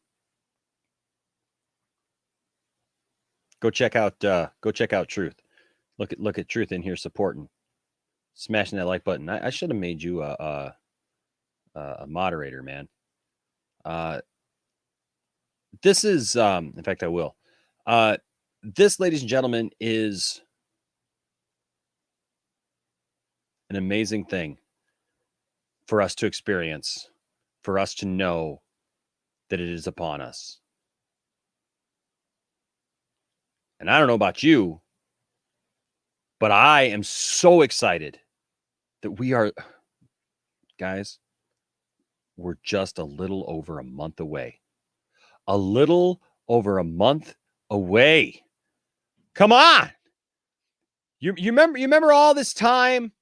Go check out Truth. Look at Truth in here supporting, smashing that like button. I should have made you a moderator, man. This is, in fact, I will. This, ladies and gentlemen, is an amazing thing for us to experience, for us to know that it is upon us. And I don't know about you, but I am so excited that we are, guys, we're just a little over a month away. A little over a month away. Come on. You remember all this time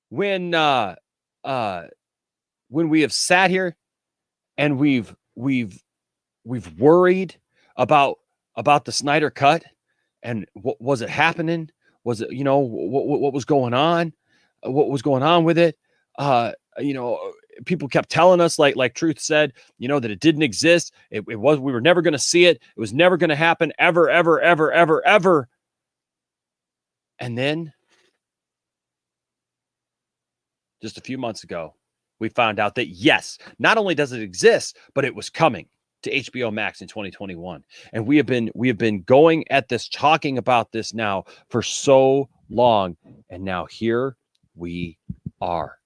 when we have sat here and we've worried about the Snyder Cut and what was it happening? Was it, what was going on? What was going on with it? People kept telling us, like Truth said, that it didn't exist. We were never going to see it. It was never going to happen ever, ever, ever, ever, ever. And then just a few months ago, we found out that yes, not only does it exist, but it was coming to HBO Max in 2021. And we have been going at this, talking about this now for so long, and now here we are.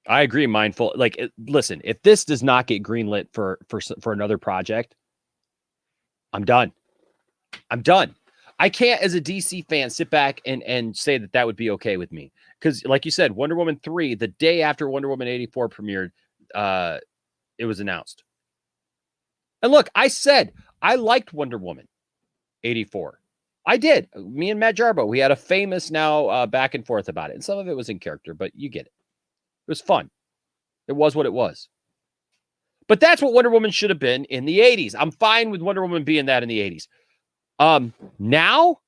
I agree, Mindful. Like, listen, if this does not get greenlit for another project, I'm done. I'm done. I can't, as a DC fan, sit back and say that would be okay with me. Because, like you said, Wonder Woman 3, the day after Wonder Woman 84 premiered, it was announced. And look, I said I liked Wonder Woman 84. I did. Me and Matt Jarbo, we had a famous now back and forth about it. And some of it was in character, but you get it. It was fun. It was what it was. But that's what Wonder Woman should have been in the 80s. I'm fine with Wonder Woman being that in the 80s. Now,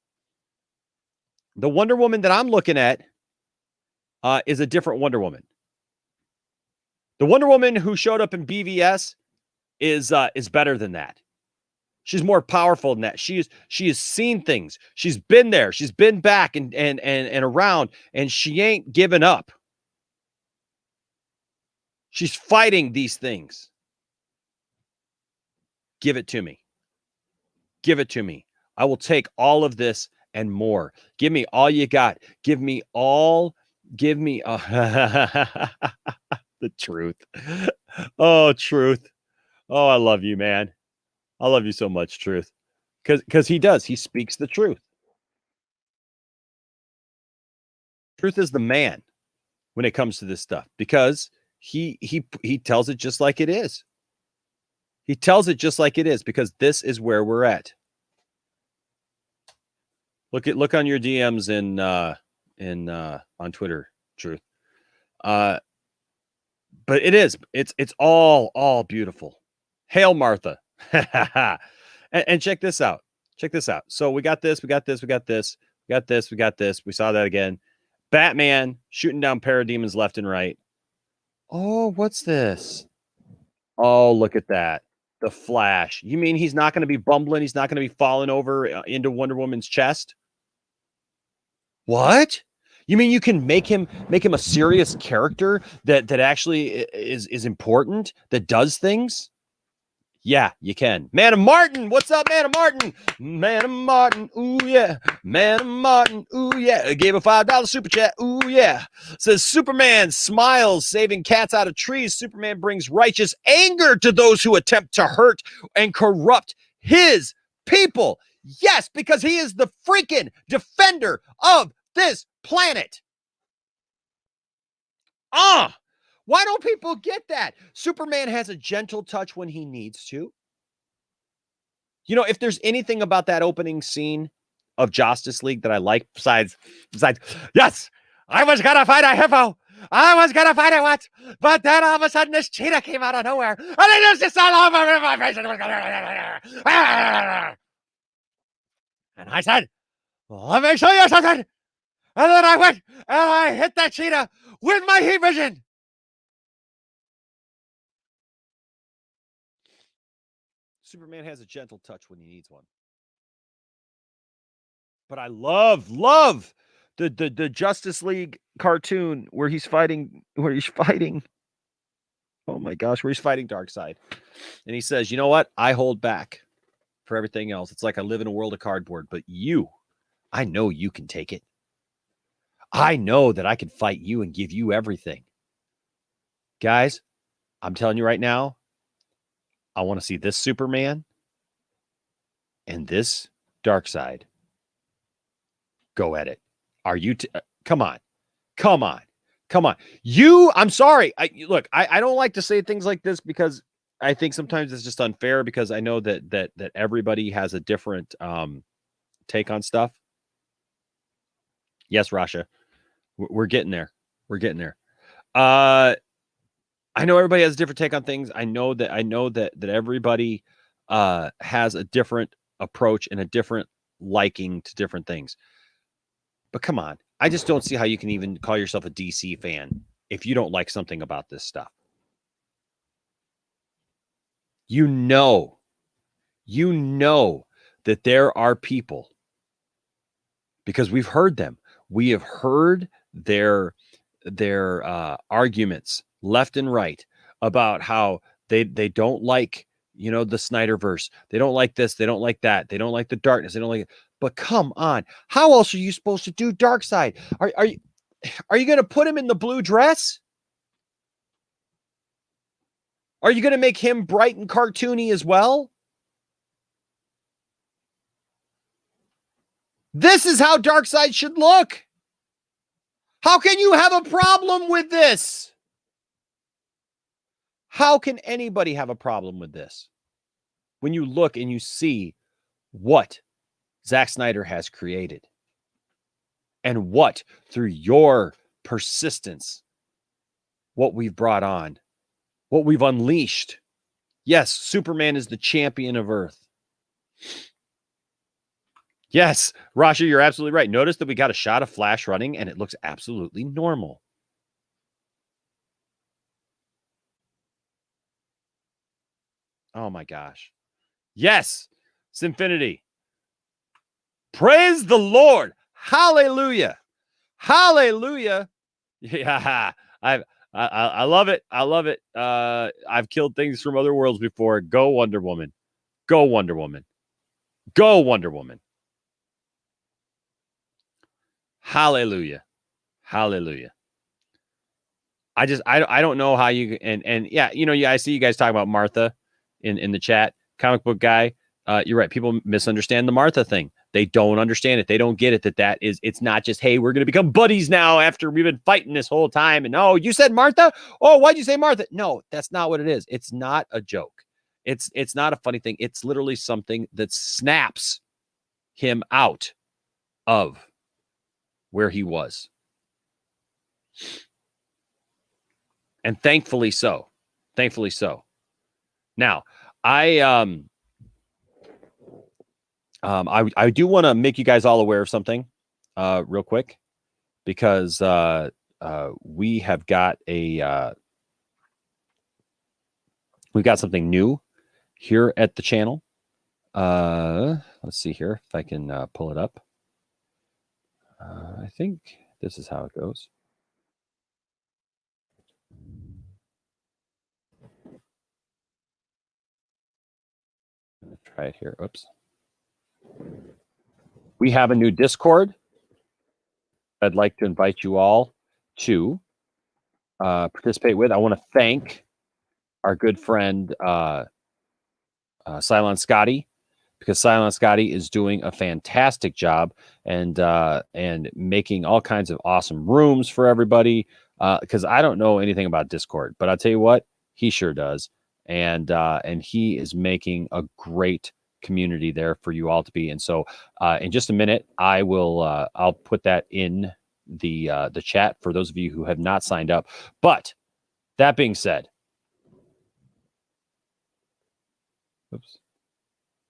the Wonder Woman that I'm looking at is a different Wonder Woman. The Wonder Woman who showed up in BVS is better than that. She's more powerful than that. She has seen things. She's been there. She's been back and around, and she ain't given up. She's fighting these things. Give it to me. Give it to me. I will take all of this and more. Give me all you got. Give me all. Give me the truth. Oh, truth. Oh, I love you, man. I love you so much, Truth. Because he does. He speaks the truth. Truth is the man when it comes to this stuff, because he tells it just like it is. He tells it just like it is, because this is where we're at. Look on your DMs on Twitter, Truth. But it's all beautiful. Hail Martha. and check this out. Check this out. So we got this. We got this. We saw that again. Batman shooting down parademons left and right. Oh, what's this? Oh, look at that. The Flash. You mean he's not going to be bumbling? He's not going to be falling over into Wonder Woman's chest? What? You mean you can make him a serious character that actually is important, that does things? Yeah, you can. Man of Martin, what's up, Man of Martin? Man of Martin, ooh yeah. Man of Martin, ooh yeah. Gave a $5 super chat, ooh yeah. Says Superman smiles, saving cats out of trees. Superman brings righteous anger to those who attempt to hurt and corrupt his people. Yes, because he is the freaking defender of this planet. Why don't people get that? Superman has a gentle touch when he needs to. You know, if there's anything about that opening scene of Justice League that I like, besides, yes, I was gonna fight a hippo. I was gonna fight a what? But then all of a sudden this cheetah came out of nowhere. And it was just all over my face. And I said, let me show you something. And then I went and I hit that cheetah with my heat vision. Superman has a gentle touch when he needs one. But I love the Justice League cartoon where he's fighting. Oh my gosh, where he's fighting Darkseid. And he says, you know what? I hold back for everything else. It's like I live in a world of cardboard, but I know you can take it. I know that I can fight you and give you everything. Guys, I'm telling you right now, I want to see this Superman and this Darkseid go at it. Are you? Come on. I'm sorry. I don't like to say things like this because I think sometimes it's just unfair, because I know that everybody has a different take on stuff. Yes, Rasha, we're getting there. I know everybody has a different take on things. I know that everybody has a different approach and a different liking to different things. But come on, I just don't see how you can even call yourself a DC fan if you don't like something about this stuff. You know that there are people, because we've heard them. We have heard their arguments left and right about how they don't like, the Snyderverse. They don't like this. They don't like that. They don't like the darkness. They don't like it. But come on, how else are you supposed to do Darkseid? Are you going to put him in the blue dress? Are you going to make him bright and cartoony as well? This is how Darkseid should look. How can you have a problem with this? How can anybody have a problem with this? When you look and you see what Zack Snyder has created and what, through your persistence, what we've brought on, what we've unleashed. Yes, Superman is the champion of Earth. Yes, Rasha, you're absolutely right. Notice that we got a shot of Flash running and it looks absolutely normal. Oh my gosh. Yes, Sinfinity. Praise the Lord. Hallelujah. Hallelujah. Yeah, I love it. I love it. I've killed things from other worlds before. Go Wonder Woman. Go Wonder Woman. Go Wonder Woman. Hallelujah. Hallelujah. I don't know how you and yeah, I see you guys talking about Martha in the chat. Comic book guy. You're right. People misunderstand the Martha thing. They don't understand it. They don't get it it's not just, hey, we're going to become buddies now after we've been fighting this whole time. And oh, you said Martha? Oh, why'd you say Martha? No, that's not what it is. It's not a joke. It's not a funny thing. It's literally something that snaps him out of where he was. And thankfully so. Thankfully so. Now, I do want to make you guys all aware of something real quick, because we have got we've got something new here at the channel. Let's see here if I can pull it up. I think this is how it goes. Try it here. Oops. We have a new Discord. I'd like to invite you all to participate with. I want to thank our good friend Silent Scotty, because Silent Scotty is doing a fantastic job and making all kinds of awesome rooms for everybody. Because I don't know anything about Discord, but I'll tell you what, he sure does. And he is making a great community there for you all to be. And so in just a minute, I'll put that in the chat for those of you who have not signed up. But that being said, oops.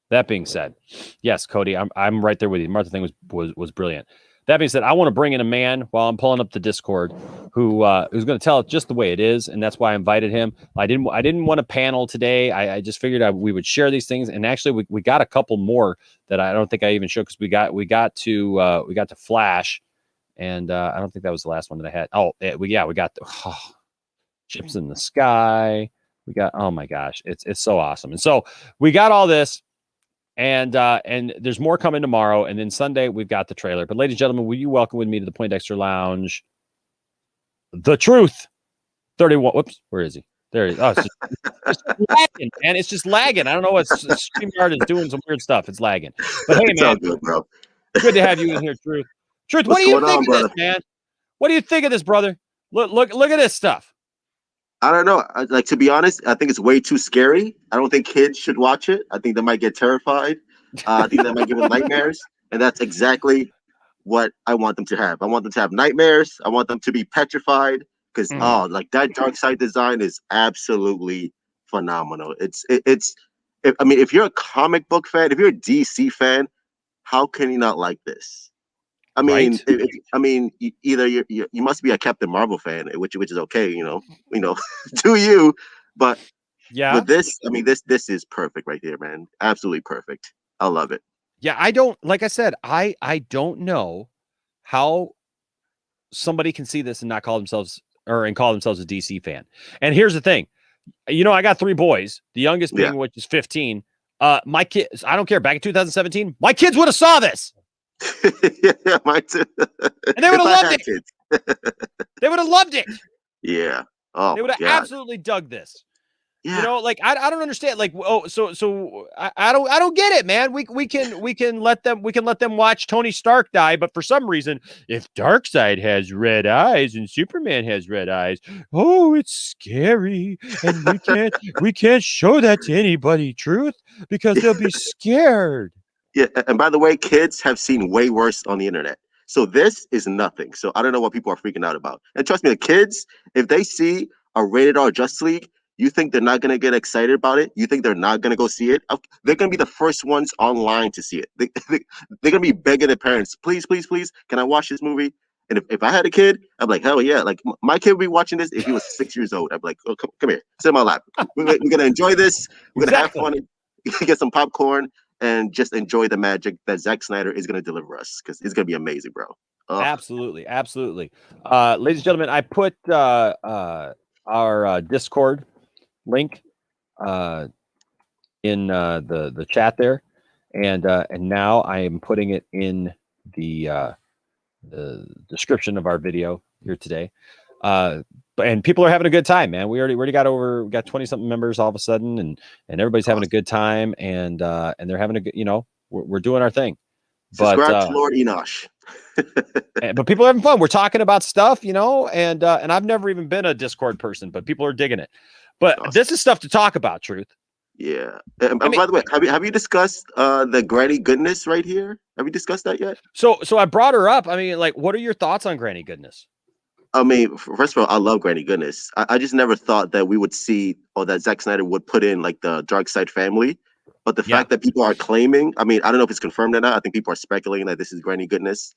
That being said, yes, Cody, I'm right there with you. Martha thing was brilliant. That being said, I want to bring in a man while I'm pulling up the Discord who's going to tell it just the way it is, and that's why I invited him. I didn't want a panel today. I just figured we would share these things, and actually we got a couple more that I don't think I even showed, because we got to Flash, and I don't think that was the last one that I had. Oh, we got the Chips in the Sky. We got, oh my gosh, it's so awesome, and so we got all this. And there's more coming tomorrow. And then Sunday, we've got the trailer. But ladies and gentlemen, will you welcome with me to the Poindexter Lounge, The Truth 31. Whoops, where is he? There he is. Oh, it's just lagging, man. It's just lagging. I don't know what StreamYard is doing some weird stuff. It's lagging. But hey, man, good, bro. Good to have you in here, Truth. Truth, what do you think of this, man? What do you think of this, brother? Look at this stuff. I don't know. Like, to be honest, I think it's way too scary. I don't think kids should watch it. I think they might get terrified. I think that might give them nightmares. And that's exactly what I want them to have. I want them to have nightmares. I want them to be petrified, because like that Darkseid design is absolutely phenomenal. If you're a comic book fan, if you're a DC fan, how can you not like this? I mean, right. Either you must be a Captain Marvel fan, which is okay, do you? But yeah, with this, this is perfect right here, man. Absolutely perfect. I love it. Yeah, I don't, like I said, I don't know how somebody can see this and not call themselves and call themselves a DC fan. And here's the thing. You know, I got 3 boys, the youngest being which is 15. My kids, I don't care. Back in 2017, my kids would have saw this. Yeah, mine too. And they would have loved it. They would have loved it. Yeah. Oh, they would have absolutely dug this. Yeah. You know, like I don't understand. Like, oh, so I don't get it, man. We can let them watch Tony Stark die, but for some reason, if Darkseid has red eyes and Superman has red eyes, oh, it's scary, and we can't show that to anybody, Truth, because they'll be scared. Yeah, and by the way, kids have seen way worse on the internet. So this is nothing. So I don't know what people are freaking out about. And trust me, the kids, if they see a rated R Justice League, you think they're not going to get excited about it? You think they're not going to go see it? They're going to be the first ones online to see it. They're going to be begging their parents, please, please, please, can I watch this movie? And if I had a kid, I'd be like, hell yeah. Like, my kid would be watching this if he was 6 years old. I'd be like, oh, come here, sit in my lap. We're going to enjoy this. We're going to have fun, get some popcorn, and just enjoy the magic that Zack Snyder is going to deliver us, because it's going to be amazing, bro. Absolutely. Ladies and gentlemen, I put our Discord link in the chat there, and now I am putting it in the description of our video here today. And people are having a good time, man. We already got 20 something members all of a sudden, and everybody's having a good time, and they're having a good, you know, we're doing our thing. Subscribe to Lord Enosh. But people are having fun. We're talking about stuff, you know, and I've never even been a Discord person, but people are digging it. But this is stuff to talk about, Truth. Yeah. And by the way, have you discussed the Granny Goodness right here? Have you discussed that yet? So I brought her up. I mean, like, what are your thoughts on Granny Goodness? I mean, first of all, I love Granny Goodness. I just never thought that we would see, or that Zack Snyder would put in like the Darkseid family. But the fact that people are claiming, I mean, I don't know if it's confirmed or not. I think people are speculating that this is Granny Goodness.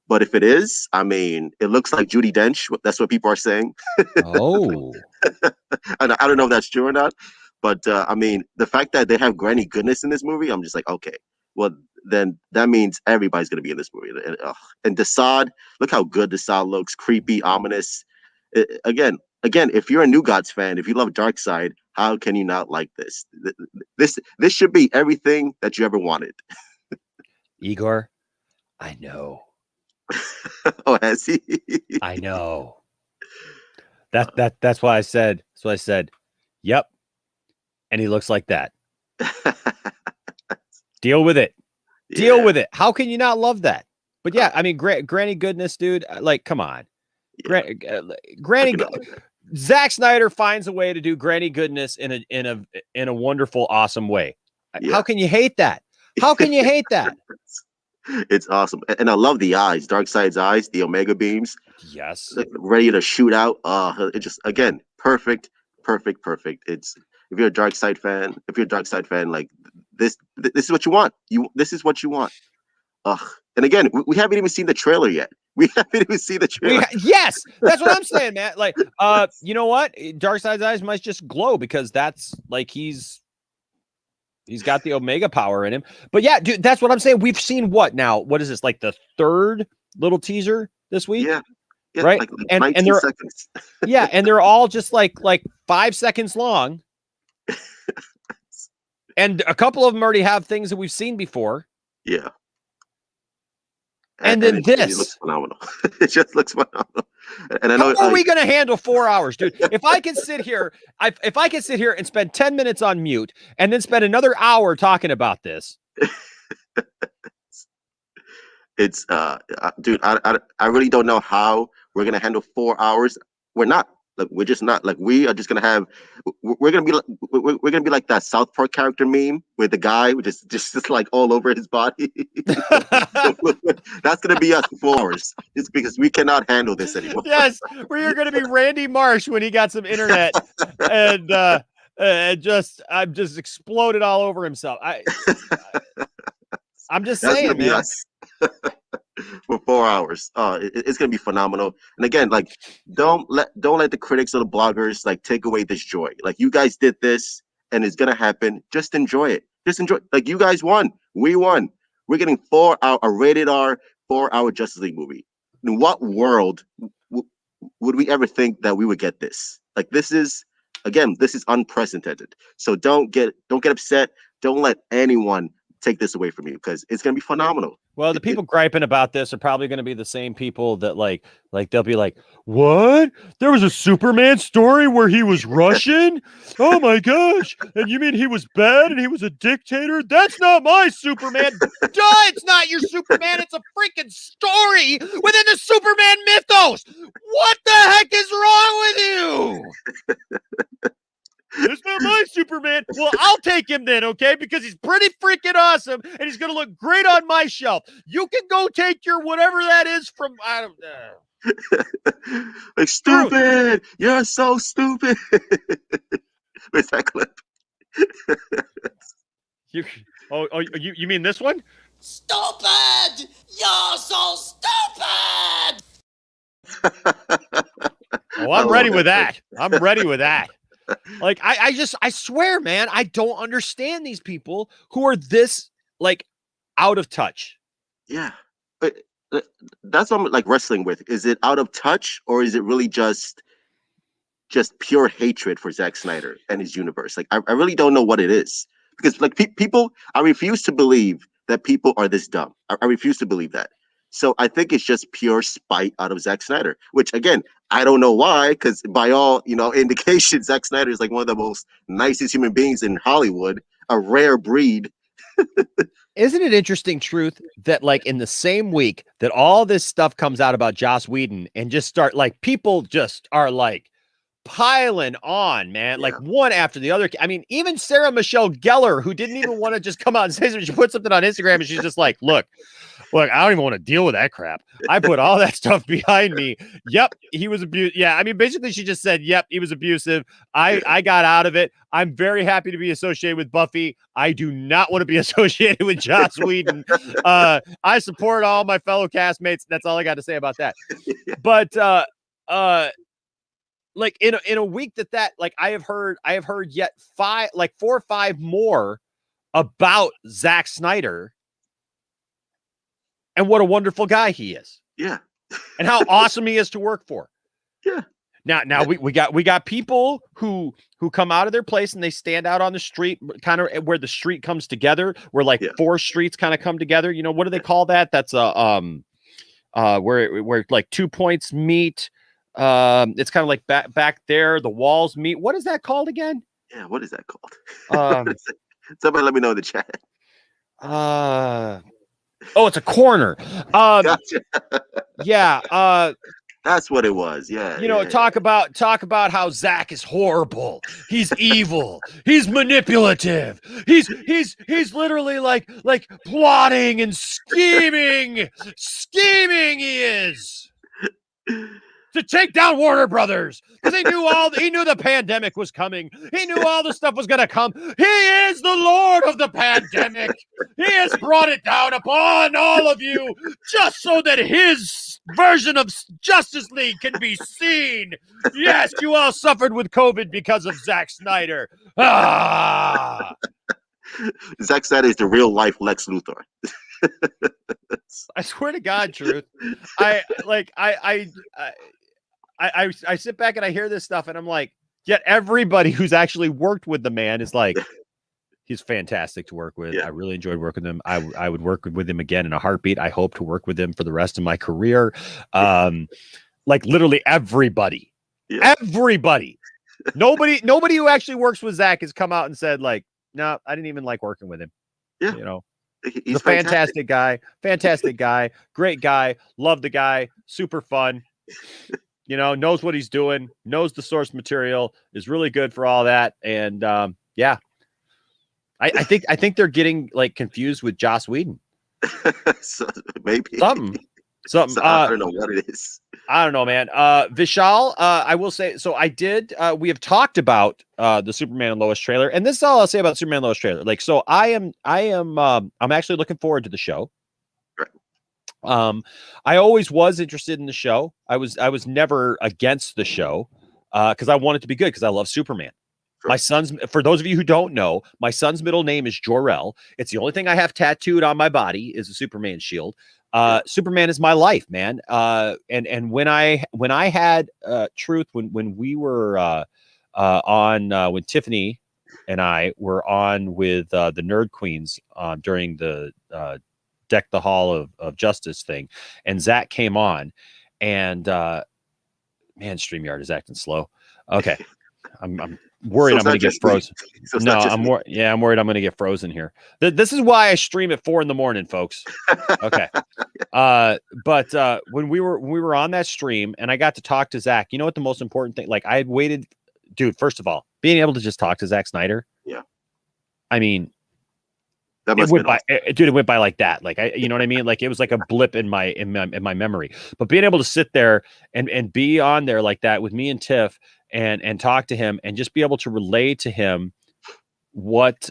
But if it is, I mean, it looks like Judi Dench. That's what people are saying. Oh. And I don't know if that's true or not. But I mean, the fact that they have Granny Goodness in this movie, I'm just like, okay, well, then that means everybody's going to be in this movie. And DESAAD, look how good DESAAD looks, creepy, ominous. Again, if you're a New Gods fan, if you love Darkseid, how can you not like this? This should be everything that you ever wanted. Igor, I know. Oh, has he? I know. That's why I said. That's why I said. Yep. And he looks like that. Deal with it. Deal with it. How can you not love that? But yeah, I mean, Granny Goodness, dude. Like, come on. Granny. Zack Snyder finds a way to do Granny Goodness in a wonderful, awesome way. Yeah. How can you hate that? How can you hate that? It's awesome. And I love the eyes, Darkseid's eyes, the Omega beams. Yes. Ready to shoot out. It just, again, perfect. It's, if you're a Darkseid fan, like this is what you want. This is what you want. And again, we haven't even seen the trailer yet. We haven't even seen the trailer. Yes, that's what I'm saying, man. Like, you know what? Darkseid's eyes might just glow because that's like he's got the Omega power in him. But yeah, dude, that's what I'm saying. We've seen what now? What is this? Like the third little teaser this week? Yeah right. Like and they're seconds. Yeah, and they're all just like 5 seconds long. And a couple of them already have things that we've seen before. Yeah. And then this. It looks phenomenal. It just looks phenomenal. And I know. How are we going to handle 4 hours, dude? If I can sit here, and spend 10 minutes on mute and then spend another hour talking about this. It's dude, I really don't know how we're going to handle 4 hours. We're not. Like, we're just not. Like, we are just gonna have. We're gonna be like that South Park character meme with the guy with just like all over his body. That's gonna be us for 4 hours. It's because we cannot handle this anymore. Yes, we're gonna be Randy Marsh when he got some internet and just exploded all over himself. I'm just saying, man. For 4 hours. It's gonna be phenomenal. And again, like, don't let the critics or the bloggers like take away this joy. Like, you guys did this and it's gonna happen. Just enjoy it. Just enjoy. Like, you guys won. We won. We're getting a rated R 4-hour Justice League movie. In what world would we ever think that we would get this? Like, this is unprecedented. So don't get upset. Don't let anyone take this away from you, because it's going to be phenomenal. Well, the people griping about this are probably going to be the same people that like they'll be like, what? There was a Superman story where he was Russian? Oh my gosh. And you mean he was bad and he was a dictator? That's not my Superman. Duh, it's not your Superman. It's a freaking story within the Superman mythos. What the heck is wrong with you? It's not my Superman. Well, I'll take him then, okay? Because he's pretty freaking awesome, and he's going to look great on my shelf. You can go take your whatever that is from, I don't know. Like, stupid. You're so stupid. With that clip. You mean this one? Stupid! You're so stupid! Oh, I'm ready with that. I'm ready with that. Like, I swear, man, I don't understand these people who are this, like, out of touch. Yeah. But that's what I'm, like, wrestling with. Is it out of touch, or is it really just pure hatred for Zack Snyder and his universe? Like, I really don't know what it is. Because, like, people, I refuse to believe that people are this dumb. I refuse to believe that. So I think it's just pure spite out of Zack Snyder, which, again, I don't know why, because by all, indications, Zack Snyder is like one of the most nicest human beings in Hollywood, a rare breed. Isn't it interesting, Truth, that like in the same week that all this stuff comes out about Joss Whedon and just start like people just are like piling on, man, like one after the other. I mean, even Sarah Michelle Gellar, who didn't even want to just come out and say something, she put something on Instagram and she's just like, look, I don't even want to deal with that crap. I put all that stuff behind me. Yep, he was abused. Yeah, I mean, basically she just said, yep, he was abusive. I got out of it. I'm very happy to be associated with Buffy. I do not want to be associated with Joss Whedon. I support all my fellow castmates. That's all I got to say about that. But like in a week that like I have heard yet 4 or 5 more about Zack Snyder and what a wonderful guy he is. Yeah. And how awesome he is to work for. Yeah. Now we got people who come out of their place and they stand out on the street, kind of where the street comes together, where like 4 streets kind of come together. What do they call that? That's where like 2 points meet. It's kind of like back there, the walls meet. What is that called again? Yeah, what is that called? Somebody let me know in the chat. Oh, it's a corner. Gotcha. Yeah. That's what it was. Yeah. Talk about how Zack is horrible. He's evil. He's manipulative. He's literally like plotting and scheming. Scheming he is. To take down Warner Brothers, because he knew the pandemic was coming. He knew all the stuff was going to come. He is the Lord of the pandemic. He has brought it down upon all of you just so that his version of Justice League can be seen. Yes, you all suffered with COVID because of Zack Snyder. Zack Snyder is the real life Lex Luthor. I swear to God, Truth. I sit back and I hear this stuff and I'm like, yet everybody who's actually worked with the man is like, he's fantastic to work with. Yeah. I really enjoyed working with him. I would work with him again in a heartbeat. I hope to work with him for the rest of my career. Like literally everybody, everybody, nobody who actually works with Zack has come out and said like, no, I didn't even like working with him. Yeah. He's a fantastic guy, great guy. Love the guy. Super fun. Knows what he's doing, knows the source material, is really good for all that. And yeah, I think they're getting like confused with Joss Whedon. So, maybe something. So, I don't know what it is. I don't know, man. Vishal, I will say, so I did, we have talked about the Superman and Lois trailer, and this is all I'll say about Superman and Lois trailer. Like, so I'm actually looking forward to the show. I always was interested in the show. I was never against the show because I want it to be good because I love Superman. My son's, for those of you who don't know, my son's middle name is Jor-El. It's the only thing I have tattooed on my body is a Superman shield. Superman is my life, man. And when I had Truth, when we were on when Tiffany and I were on with the Nerd Queens during the Deck the Hall of Justice thing, and Zach came on, and man, StreamYard is acting slow. Okay, I'm worried I'm going to get frozen. No, I'm worried I'm going to get frozen here. This is why I stream at 4 a.m, folks. Okay. But when we were on that stream and I got to talk to Zach, you know what the most important thing, like I had waited, dude, first of all, being able to just talk to Zack Snyder. Yeah. I mean, that it went by, awesome. Dude, it went by like that. Like you know what I mean? Like it was like a blip in my memory, but being able to sit there and be on there like that with me and Tiff and talk to him and just be able to relay to him what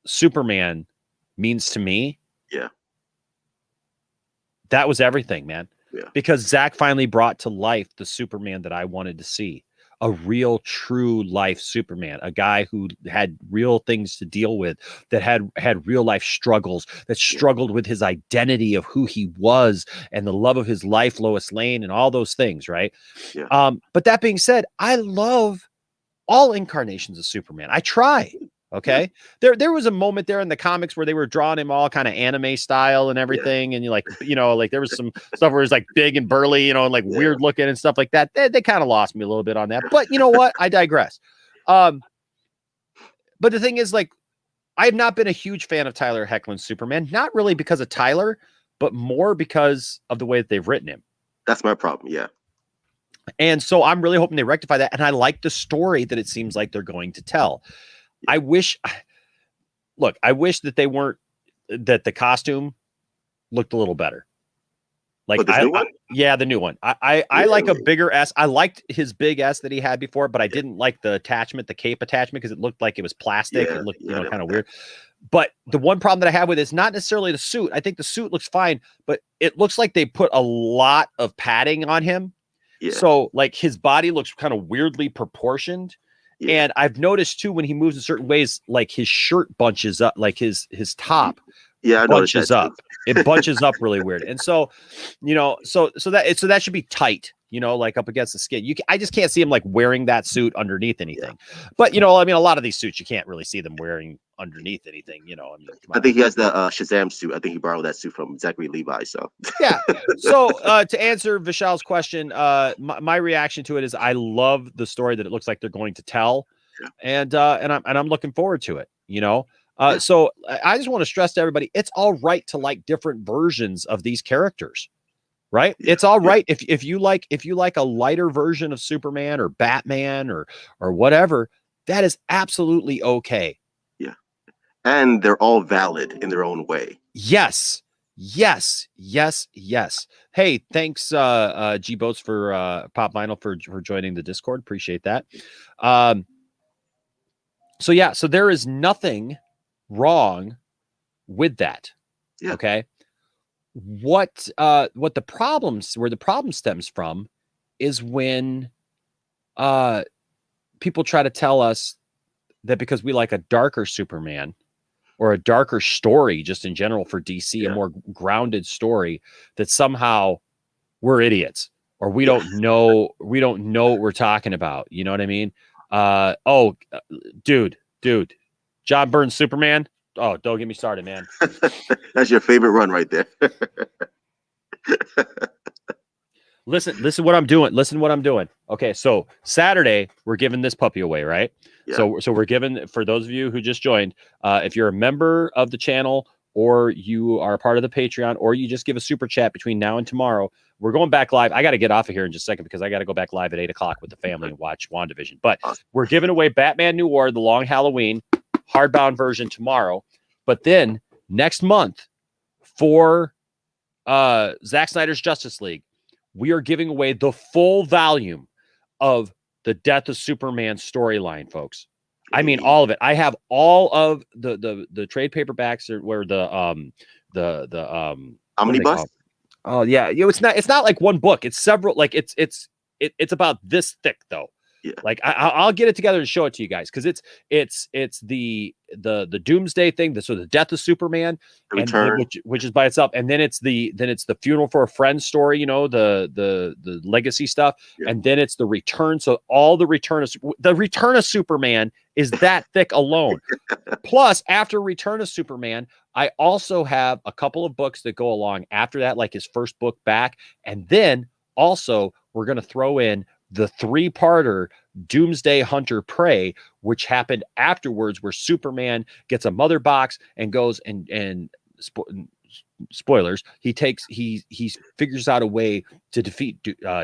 Superman means to me. Yeah. That was everything, man. Yeah. Because Zach finally brought to life the Superman that I wanted to see. A real, true life Superman, a guy who had real things to deal with, that had real life struggles, that struggled with his identity of who he was and the love of his life, Lois Lane, and all those things, right? Yeah. But that being said, I love all incarnations of Superman. I try. Okay. There was a moment there in the comics where they were drawing him all kind of anime style and everything. Yeah. And like there was some stuff where it was like big and burly, and like weird looking and stuff like that. They kind of lost me a little bit on that, but you know what? I digress. But the thing is, like, I have not been a huge fan of Tyler Hoechlin's Superman, not really because of Tyler, but more because of the way that they've written him. That's my problem. Yeah. And so I'm really hoping they rectify that. And I like the story that it seems like they're going to tell. I wish that they weren't, that the costume looked a little better. Like, the new one. I like a bigger S. I liked his big S that he had before, but I didn't like the attachment, the cape attachment, because it looked like it was plastic. It looked, kind of weird. But the one problem that I have with it is not necessarily the suit. I think the suit looks fine, but it looks like they put a lot of padding on him. Yeah. So like his body looks kind of weirdly proportioned. Yeah. And I've noticed too, when he moves in certain ways, like his shirt bunches up, like his top bunches up. It bunches up really weird. And so, so that should be tight, like up against the skin. I just can't see him like wearing that suit underneath anything. Yeah. But, I mean, a lot of these suits, you can't really see them wearing underneath anything, I think he has the Shazam suit. I think he borrowed that suit from Zachary Levi. So yeah. So to answer Vishal's question, my reaction to it is I love the story that it looks like they're going to tell, and I'm looking forward to it. So I just want to stress to everybody, it's all right to like different versions of these characters, right? Yeah. It's all right if you like a lighter version of Superman or Batman or whatever, that is absolutely okay. And they're all valid in their own way. Yes. Hey, thanks, G Boats for Pop Vinyl for joining the Discord. Appreciate that. So there is nothing wrong with that. Yeah. Okay. Where the problem stems from is when people try to tell us that because we like a darker Superman or a darker story just in general for DC, a more grounded story, that somehow we're idiots or we don't know what we're talking about. You know what I mean? Dude, John Byrne's Superman. Oh, don't get me started, man. That's your favorite run right there. Listen what I'm doing. Listen what I'm doing. Okay, so Saturday we're giving this puppy away, right? Yeah. So we're giving, for those of you who just joined, if you're a member of the channel or you are a part of the Patreon or you just give a super chat between now and tomorrow, we're going back live. I got to get off of here in just a second because I got to go back live at 8:00 with the family and watch WandaVision. But we're giving away Batman New War, the Long Halloween hardbound version tomorrow. But then next month for Zack Snyder's Justice League, we are giving away the full volume of the Death of Superman storyline, folks. I mean, all of it. I have all of the trade paperbacks where the omnibus. Oh yeah, it's not like one book. It's several. Like it's about this thick though. Yeah. Like I'll get it together and show it to you guys because it's the Doomsday thing, so the death of Superman, The and Return. which is by itself, and then it's the funeral for a friend story, you know, the legacy stuff, Yeah. and then it's the return. So all the return of Superman is that thick alone. Plus, after Return of Superman, I also have a couple of books that go along after that, like his first book back, and then also we're going to throw in the 3-parter Doomsday Hunter Prey, which happened afterwards, where Superman gets a mother box and goes and spoilers, he figures out a way to defeat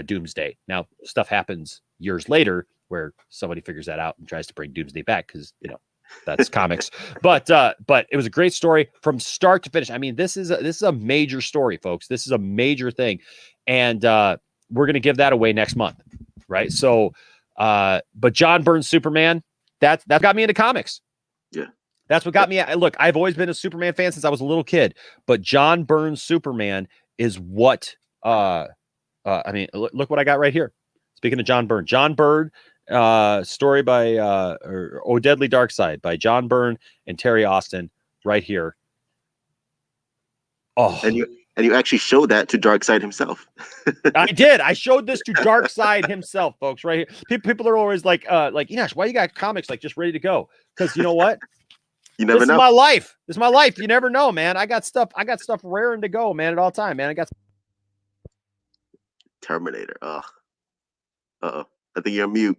Doomsday. Now, stuff happens years later where somebody figures that out and tries to bring Doomsday back because, you know, that's comics. But it was a great story from start to finish. I mean, this is a major story, folks. This is a major thing, and we're going to give that away next month. Right. So, but John Byrne's Superman, that got me into comics. Yeah. That's what got me. Look, I've always been a Superman fan since I was a little kid, but John Byrne's Superman is what, I mean, look what I got right here. Speaking of John Byrne, story by, Oh Deadly Darkside by John Byrne and Terry Austin right here. Oh, and you actually showed that to Darkseid himself. I did. I showed this to Darkseid himself, folks, right here. People are always like, Enosh, why you got comics like just ready to go? Because you know what? You never know. This is my life. This is my life. You never know, man. I got stuff raring to go, man, at all time, man. I got Terminator. Uh-oh. I think you're on mute.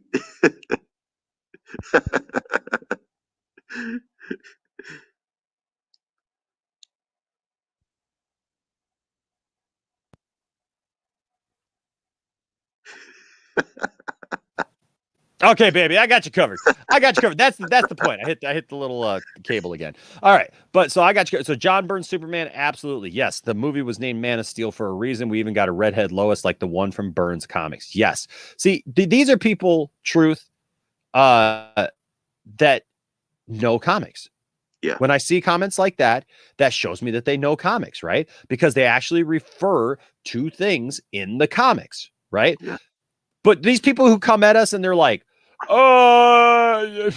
Okay, baby, I got you covered. That's the point. I hit the little cable again. All right, but so I got you. So John Byrne's Superman, absolutely yes. The movie was named Man of Steel for a reason. We even got a redhead Lois like the one from Byrne's comics. Yes. See, these are people, truth, that know comics. Yeah. When I see comments like that, that shows me that they know comics, right? Because they actually refer to things in the comics, right? Yeah. But these people who come at us and they're like, I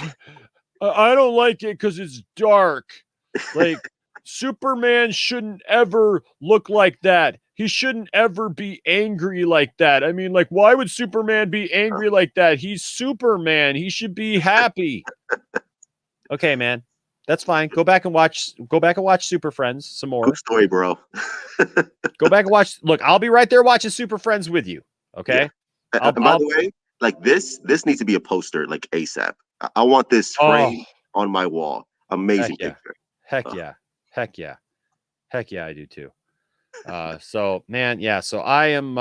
don't like it because it's dark. Like, Superman shouldn't ever look like that. He shouldn't ever be angry like that. I mean, like, why would Superman be angry like that? He's Superman. He should be happy. Okay, man. That's fine. Go back and watch Super Friends some more. Good story, bro. Go back and watch. Look, I'll be right there watching Super Friends with you. Okay. Yeah. By the way, like this needs to be a poster, like ASAP. I want this frame on my wall. Amazing picture. Heck yeah, I do too. So man, yeah. So I am.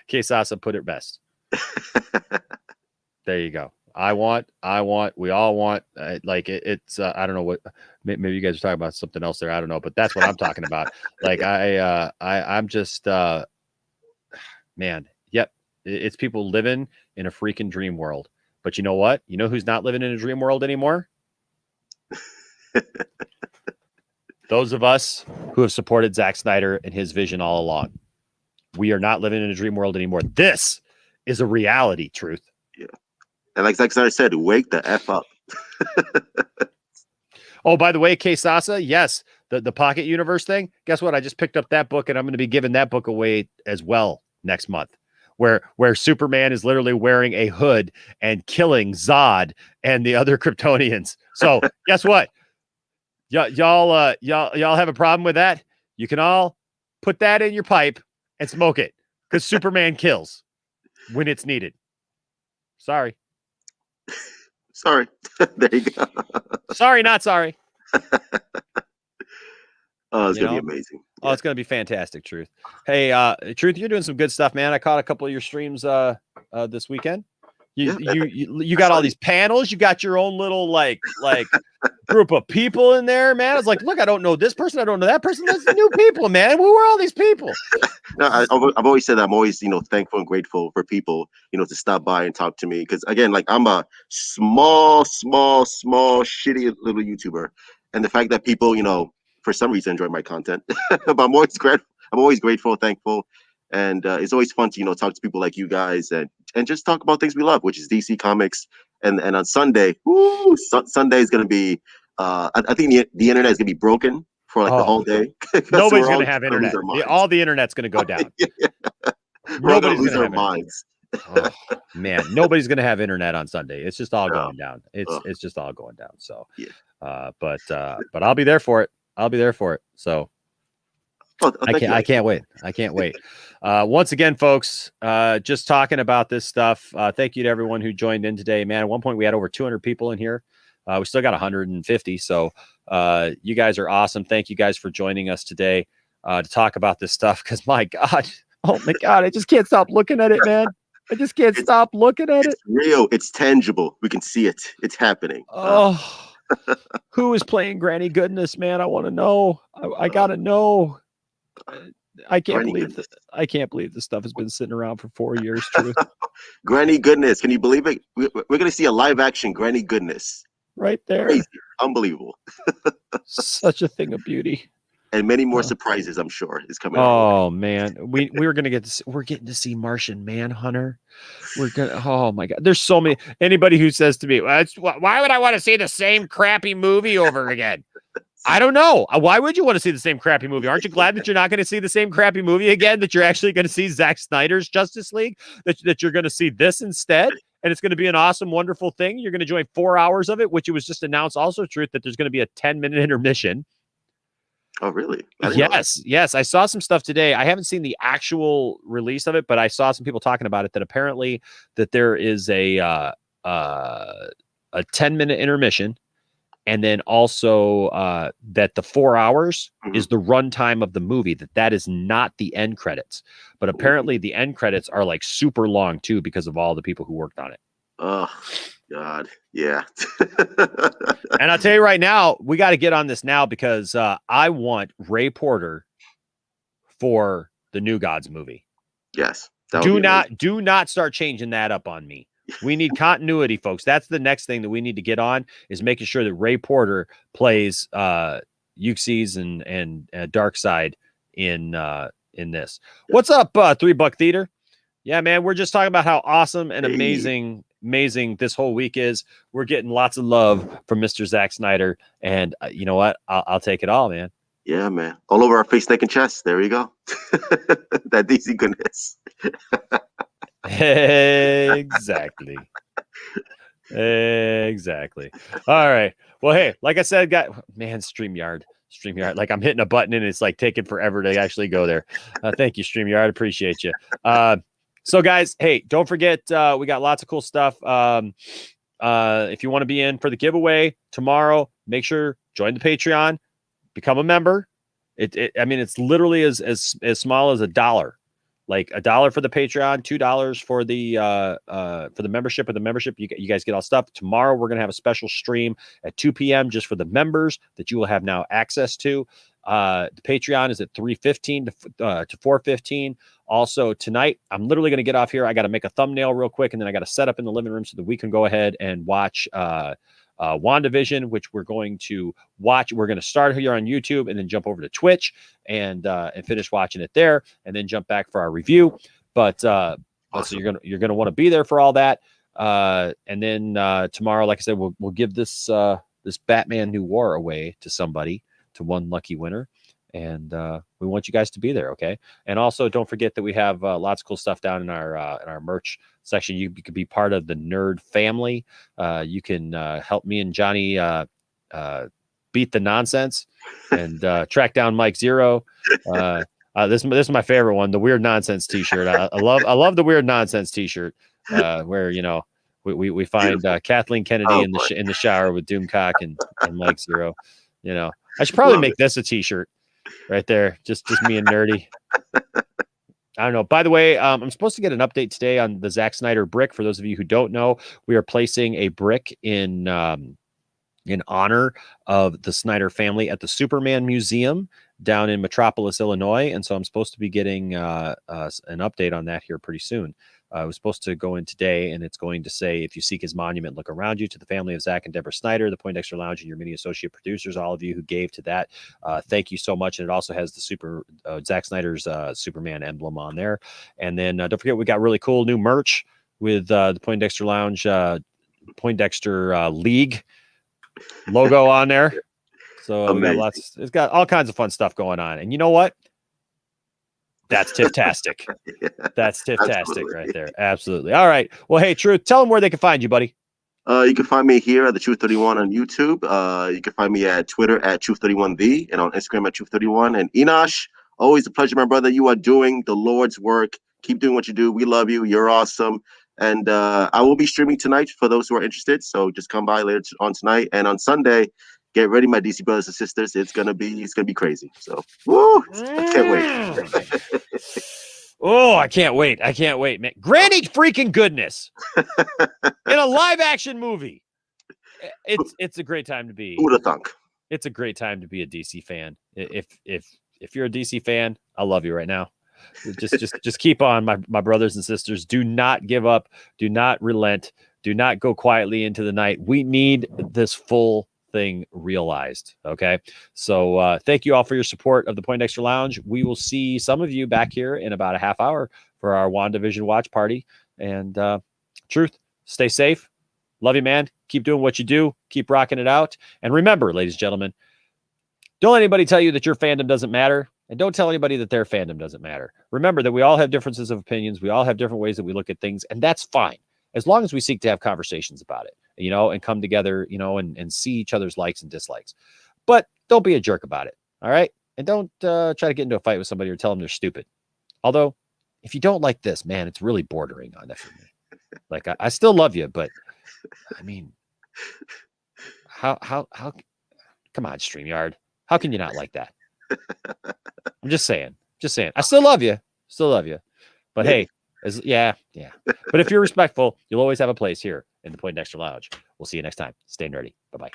Kesasa put it best. There you go. I want. We all want. Like it's. I don't know what. Maybe you guys are talking about something else there. I don't know, but that's what I'm talking about. Like I'm just. Man, yep. It's people living in a freaking dream world. But you know what? You know who's not living in a dream world anymore? Those of us who have supported Zack Snyder and his vision all along. We are not living in a dream world anymore. This is a reality, truth. Yeah. And like Zack Snyder said, wake the F up. Oh, by the way, Kesasa, yes, the Pocket Universe thing. Guess what? I just picked up that book and I'm going to be giving that book away as well next month, where Superman is literally wearing a hood and killing Zod and the other Kryptonians. So guess what? Y'all have a problem with that? You can all put that in your pipe and smoke it because Superman kills when it's needed. Sorry. There you go. Sorry, not sorry. Oh, it's going to be amazing. Oh, it's going to be fantastic, Truth. Hey, Truth, you're doing some good stuff, man. I caught a couple of your streams this weekend. You got all these panels. You got your own little like group of people in there, man. I was like, look, I don't know this person. I don't know that person. That's new people, man. Who are all these people? No, I've always said I'm always, thankful and grateful for people, to stop by and talk to me. Because again, like I'm a small, shitty little YouTuber, and the fact that people, for some reason enjoy my content, but I'm always grateful, thankful, and it's always fun to talk to people like you guys and and just talk about things we love, which is DC Comics. And on Sunday, Sunday is going to be. I think the internet is going to be broken for like the whole day. Nobody's going to have internet. All the internet's going to go down. Nobody's going to have minds. Oh, man, nobody's going to have internet on Sunday. It's just all going down. It's just all going down. So, but I'll be there for it. I'll be there for it. So I can't wait. I can't wait. Once again, folks, just talking about this stuff. Thank you to everyone who joined in today, man. At one point we had over 200 people in here. We still got 150. So you guys are awesome. Thank you guys for joining us today to talk about this stuff. Cause my God, oh my God, I just can't stop looking at it, man. I just can't stop looking at it. It's real. It's tangible. We can see it. It's happening. Oh, who is playing Granny Goodness, man? I want to know. I gotta know. I can't believe this. I can't believe this stuff has been sitting around for 4 years. Truth. Granny Goodness. Can you believe it? We're going to see a live action Granny Goodness. Right there. Crazy. Unbelievable. Such a thing of beauty. And many more surprises, I'm sure, is coming. Oh man, we were gonna we're getting to see Martian Manhunter. We're gonna. Oh my God, there's so many. Anybody who says to me, "Why would I want to see the same crappy movie over again?" I don't know. Why would you want to see the same crappy movie? Aren't you glad that you're not going to see the same crappy movie again? That you're actually going to see Zack Snyder's Justice League? That you're going to see this instead? And it's going to be an awesome, wonderful thing. You're going to enjoy 4 hours of it, which it was just announced also truth that there's going to be a 10-minute intermission. Oh, really? Yes. I saw some stuff today. I haven't seen the actual release of it, but I saw some people talking about it, that apparently that there is a 10-minute intermission. And then also that the 4 hours is the runtime of the movie, that is not the end credits. But apparently the end credits are like super long too, because of all the people who worked on it. Oh, God. Yeah. And I'll tell you right now, we got to get on this now, because I want Ray Porter for the New Gods movie. Yes. Do not start changing that up on me. We need continuity, folks. That's the next thing that we need to get on, is making sure that Ray Porter plays Euxes and DARKSEID in this. What's up, $3 Theater? Yeah, man, we're just talking about how awesome and amazing this whole week is. We're getting lots of love from Mr. Zack Snyder, and you know what? I'll take it all, man. Yeah, man. All over our face, neck, and chest. There you go. That DC goodness. Exactly. All right. Well, hey, like I said, StreamYard. Like I'm hitting a button and it's like taking forever to actually go there. Thank you, StreamYard. Appreciate you. So guys, hey, don't forget, we got lots of cool stuff. If you want to be in for the giveaway tomorrow, make sure join the Patreon, become a member. It's literally as small as $1. Like $1 for the Patreon, $2 for the membership. Of the membership, you guys get all stuff. Tomorrow we're gonna have a special stream at 2 p.m. just for the members that you will have now access to. The Patreon is at 3:15 to 4:15. Also tonight, I'm literally gonna get off here. I got to make a thumbnail real quick, and then I got to set up in the living room so that we can go ahead and watch WandaVision, which we're going to watch. We're going to start here on YouTube and then jump over to Twitch and finish watching it there, and then jump back for our review. But awesome. So you're gonna want to be there for all that. And then tomorrow, like I said, we'll give this Batman New War away to somebody, to one lucky winner. And we want you guys to be there, okay? And also, don't forget that we have lots of cool stuff down in our merch section. You could be part of the nerd family. You can help me and Johnny beat the nonsense and track down Mike Zero. This is my favorite one, the Weird Nonsense T-shirt. I love the Weird Nonsense T-shirt, where we find Kathleen Kennedy in the shower with Doomcock and Mike Zero. I should probably make this a T-shirt. Right there, just me and nerdy. I don't know. By the way, I'm supposed to get an update today on the Zack Snyder brick. For those of you who don't know, we are placing a brick in honor of the Snyder family at the Superman Museum down in Metropolis, Illinois. And so I'm supposed to be getting an update on that here pretty soon. I was supposed to go in today, and it's going to say, if you seek his monument, look around you, to the family of Zack and Deborah Snyder, the Poindexter Lounge, and your many associate producers, all of you who gave to that. Thank you so much. And it also has the Zack Snyder's Superman emblem on there. And then don't forget, we got really cool new merch. with the Poindexter Lounge, Poindexter League logo on there. So we got it's got all kinds of fun stuff going on. And you know what? That's Tiftastic. Yeah, That's Tiftastic right there. Absolutely. All right. Well, hey, Truth, tell them where they can find you, buddy. You can find me here at the Truth 31 on YouTube. You can find me at Twitter at Truth31The and on Instagram at Truth31. And Enosh, always a pleasure, my brother. You are doing the Lord's work. Keep doing what you do. We love you. You're awesome. And I will be streaming tonight for those who are interested. So just come by later on tonight. And on Sunday, get ready, my DC brothers and sisters. It's gonna be crazy. So woo, I can't wait. Oh, I can't wait. I can't wait, man. Granny freaking goodness. In a live action movie. It's a great time to be. Who would have thunk? It's a great time to be a DC fan. If you're a DC fan, I love you right now. Just keep on, my brothers and sisters. Do not give up. Do not relent. Do not go quietly into the night. We need this full thing realized. Okay. So thank you all for your support of the Poindexter Lounge. We will see some of you back here in about a half hour for our WandaVision watch party. And Truth, stay safe. Love you, man. Keep doing what you do. Keep rocking it out. And remember, ladies and gentlemen, don't let anybody tell you that your fandom doesn't matter. And don't tell anybody that their fandom doesn't matter. Remember that we all have differences of opinions. We all have different ways that we look at things. And that's fine, as long as we seek to have conversations about it, and come together, and see each other's likes and dislikes. But don't be a jerk about it. All right. And don't try to get into a fight with somebody or tell them they're stupid. Although, if you don't like this, man, it's really bordering on that for me. Like, I still love you, but I mean, how, come on, StreamYard. How can you not like that? I'm just saying. I still love you. But hey, yeah. But if you're respectful, you'll always have a place here in the Poindexter Lounge. We'll see you next time. Stay nerdy. Bye-bye.